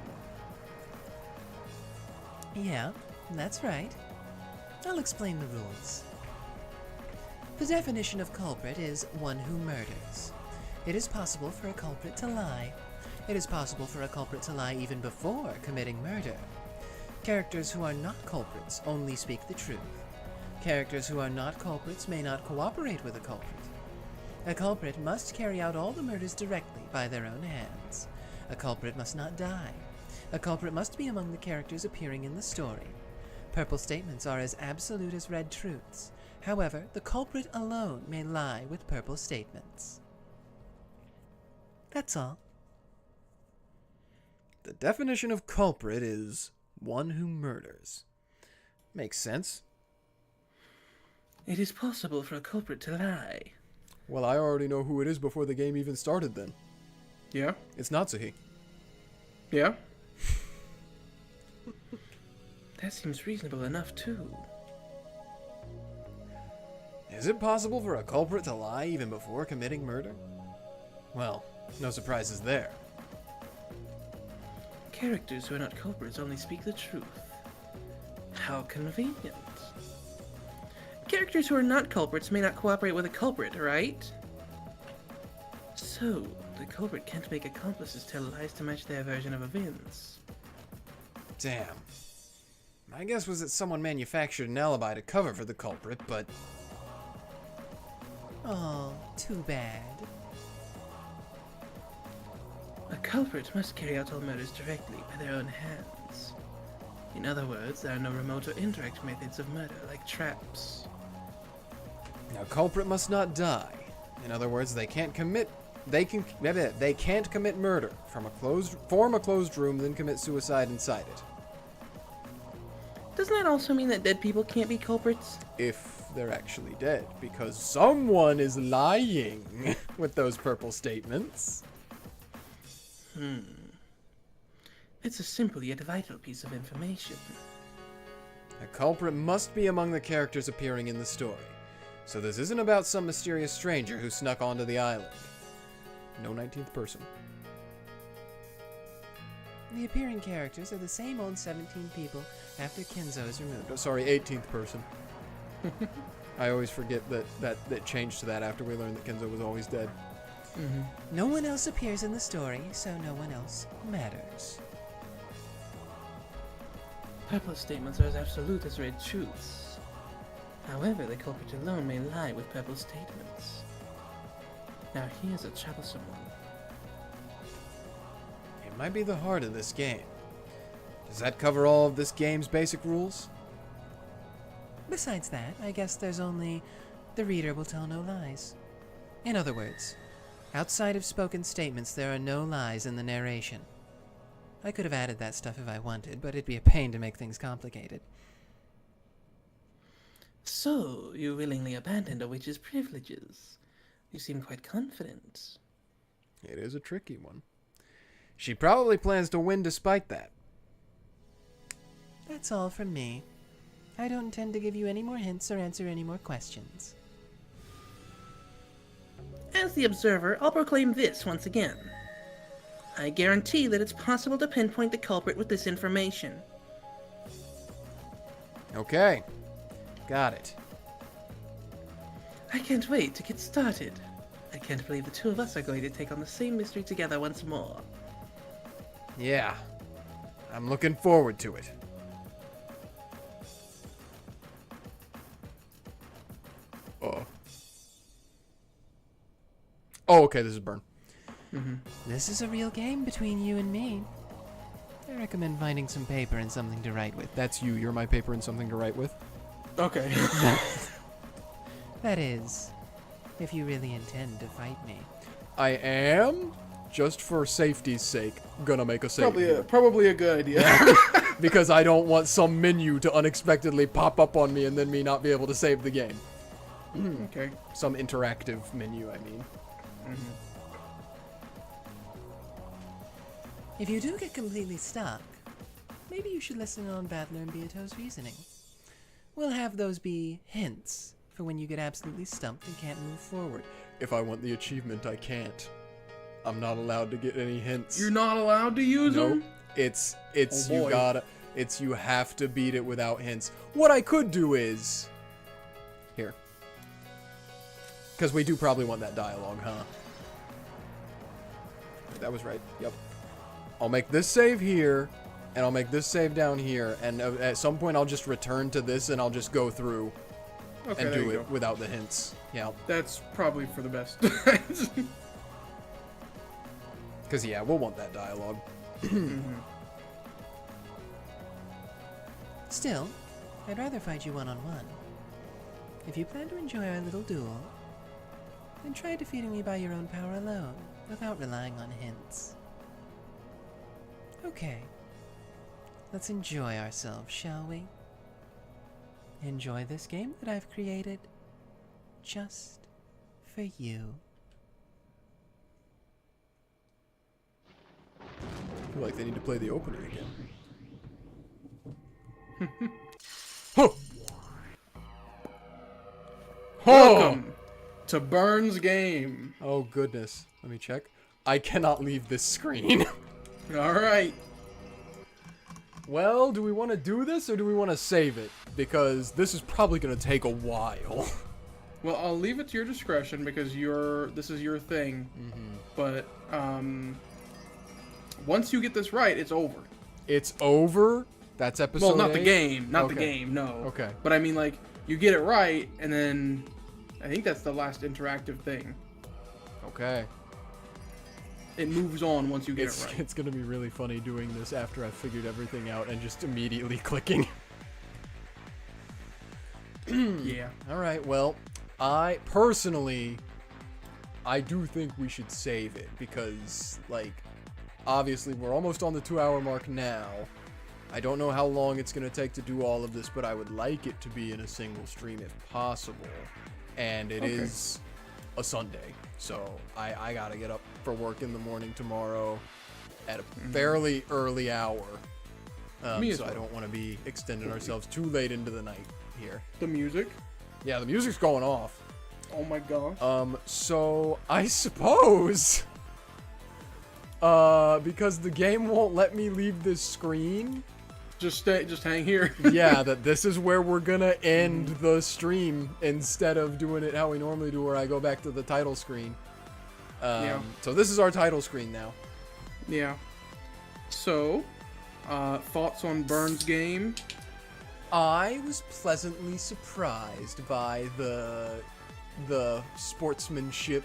Yeah, that's right. I'll explain the rules. The definition of culprit is one who murders. It is possible for a culprit to lie. It is possible for a culprit to lie even before committing murder. Characters who are not culprits only speak the truth. Characters who are not culprits may not cooperate with a culprit. A culprit must carry out all the murders directly by their own hands. A culprit must not die. A culprit must be among the characters appearing in the story. Purple statements are as absolute as red truths. However, the culprit alone may lie with purple statements. That's all. The definition of culprit is one who murders. Makes sense. It is possible for a culprit to lie. Well, I already know who it is before the game even started then. Yeah? It's Natsuhi. Yeah? That seems reasonable enough, too. Is it possible for a culprit to lie even before committing murder? Well, No surprises there. Characters who are not culprits only speak the truth. How convenient. Characters who are not culprits may not cooperate with a culprit, right? So, the culprit can't make accomplices tell lies to match their version of events. Damn. My guess was that someone manufactured an alibi to cover for the culprit, but Oh, too bad. A culprit must carry out all murders directly by their own hands. In other words, there are no remote or indirect methods of murder, like traps. a culprit must not die. In other words, they can't commit murder form a closed room, then commit suicide inside it. Doesn't that also mean that dead people can't be culprits? If they're actually dead, because someone is lying with those purple statements. It's a simple yet vital piece of information. A culprit must be among the characters appearing in the story. So this isn't about some mysterious stranger who snuck onto the island. No 19th person. The appearing characters are the same old 17 people after Kenzo is removed. Oh, sorry, 18th person. I always forget that changed to that after we learned that Kenzo was always dead. No one else appears in the story, so no one else matters. Purple statements are as absolute as red truths. However, the culprit alone may lie with purple statements. Now here's a troublesome one. It might be the heart of this game. Does that cover all of this game's basic rules? Besides that, I guess there's only the reader will tell no lies. In other words, outside of spoken statements, there are no lies in the narration. I could have added that stuff if I wanted, but it'd be a pain to make things complicated. So, you willingly abandoned a witch's privileges. You seem quite confident. It is a tricky one. She probably plans to win despite that. That's all from me. I don't intend to give you any more hints or answer any more questions. As the observer, I'll proclaim this once again. I guarantee that it's possible to pinpoint the culprit with this information. Okay. Got it. I can't wait to get started. I can't believe the two of us are going to take on the same mystery together once more. Yeah. I'm looking forward to it. Oh, okay, this is Burn. This is a real game between you and me. I recommend finding some paper and something to write with. That's you. You're my paper and something to write with. Okay. That is, if you really intend to fight me. I am, just for safety's sake, gonna make a save. here. Probably a good idea. Because I don't want some menu to unexpectedly pop up on me and then me not be able to save the game. Okay. Some interactive menu, I mean. If you do get completely stuck, maybe you should listen on Battler and Beato's reasoning. We'll have those be hints for when you get absolutely stumped and can't move forward. If I want the achievement, I can't. I'm not allowed to get any hints. You're not allowed to use Nope. them? It's Oh, you boy. gotta, you have to beat it without hints. What I could do is, here. Because we do probably want that dialogue, huh? That was right, yep. I'll make this save here, and I'll make this save down here, and at some point I'll just return to this and I'll just go through Okay, and there do you it go. without the hints. Yeah. That's probably for the best. Because, yeah, we'll want that dialogue. Still, I'd rather fight you one-on-one. If you plan to enjoy our little duel, then try defeating me by your own power alone, without relying on hints. Okay. Let's enjoy ourselves, shall we? Enjoy this game that I've created just for you. I feel like they need to play the opening again. Huh. Welcome to Burns Game. Oh, goodness. Let me check. I cannot leave this screen. All right. Well, do we want to do this or do we want to save it? Because this is probably going to take a while. Well, I'll leave it to your discretion because this is your thing. But once you get this right, it's over. It's over? That's episode Well, not the 8? game. Not the Okay. game, no. Okay. But I mean, like, you get it right, and then I think that's the last interactive thing. Okay. It moves on once you get it right. It's going to be really funny doing this after I've figured everything out and just immediately clicking. Yeah. Alright, well, I do think we should save it because, like, obviously we're almost on the 2-hour mark now. I don't know how long it's going to take to do all of this, but I would like it to be in a single stream if possible. And it is a Sunday, so I got to get up for work in the morning tomorrow at a fairly early hour. Me as so I well. don't want to be extending ourselves too late into the night here. The music. Yeah, the music's going off. Oh my gosh. So I suppose, because the game won't let me leave this screen, Just hang here. yeah, that this is where we're gonna end the stream instead of doing it how we normally do, where I go back to the title screen. Yeah. So this is our title screen now. Yeah. So, thoughts on Burns' game? I was pleasantly surprised by the sportsmanship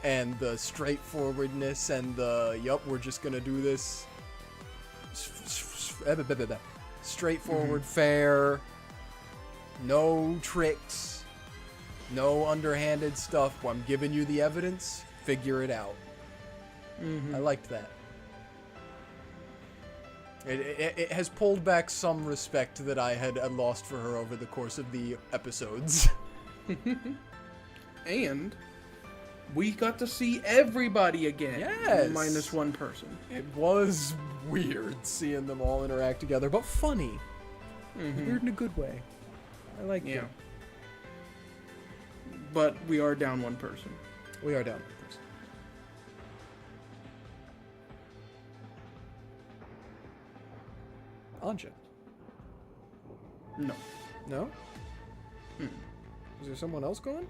and the straightforwardness and the yup, we're just gonna do this straightforward, fair, no tricks, no underhanded stuff. I'm giving you the evidence, figure it out. I liked that. It has pulled back some respect that I had lost for her over the course of the episodes. And we got to see everybody again. Yes. Minus one person. It was weird seeing them all interact together, but funny. Weird in a good way. I like Yeah. it. But we are down one person. We are down one person. Ange. No. No? Is there someone else going?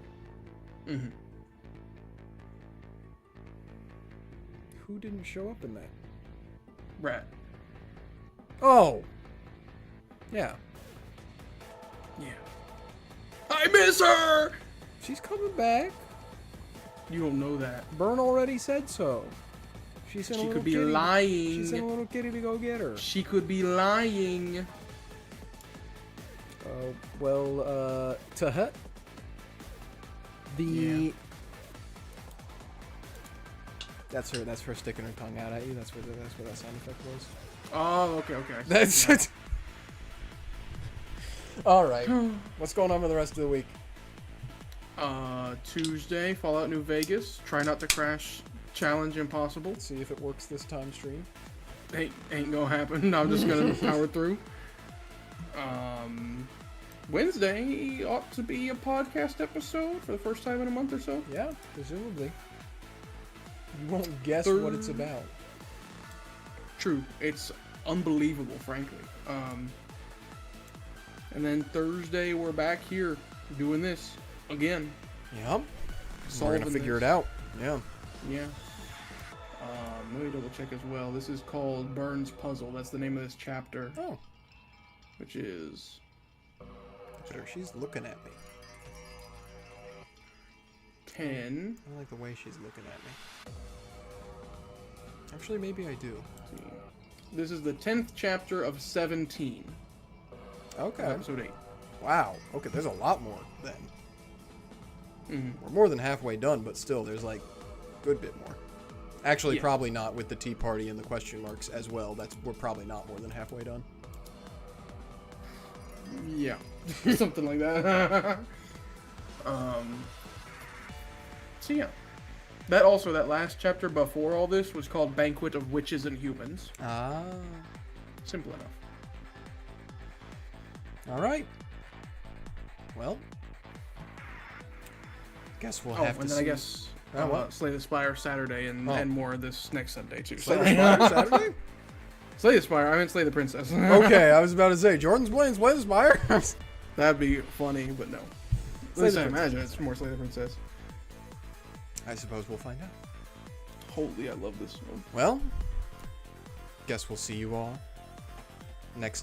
Who didn't show up in that? Rat. Oh! Yeah. Yeah. I miss her! She's coming back. You don't know that. Byrne already said so. She sent a She little could be kitty. She lying. sent a little kitty to go get her. She could be lying. To her. Yeah. That's her sticking her tongue out at you. That's what that sound effect was. Oh, okay. I see. That's Yeah. it. All right. What's going on for the rest of the week? Tuesday, Fallout New Vegas. Try not to crash. Challenge impossible. See if it works this time. Stream. Ain't gonna happen. I'm just gonna power through. Wednesday ought to be a podcast episode for the first time in a month or so. Yeah, presumably. You won't guess what it's about. True. It's unbelievable, frankly. And then Thursday we're back here doing this again. Yep. We're Solving gonna figure this. it out. Yeah. Yeah. Let me double check as well. This is called Burns Puzzle. That's the name of this chapter, Oh. which is Look at her. She's looking at me. 10. I like the way she's looking at me. Actually, maybe I do. Let's see. This is the 10th chapter of 17. Okay. Episode 8. Wow. Okay, there's a lot more then. Mm-hmm. We're more than halfway done, but still, there's like a good bit more. Actually, Yeah. probably not with the tea party and the question marks as well. We're probably not more than halfway done. Yeah. Something like that. So yeah. That last chapter before all this was called Banquet of Witches and Humans. Ah. Simple enough. All right. Well, guess we'll Oh, have to and see. then I guess what? Slay the Spire Saturday and more this next Sunday too. Slay the Spire Saturday? Slay the Spire. I meant Slay the Princess. Okay, I was about to say, Jordan's playing Slay the Spire? That'd be funny, but no. At least I imagine it's more Slay the Princess. I suppose we'll find out. Holy, I love this one. Well, guess we'll see you all next time.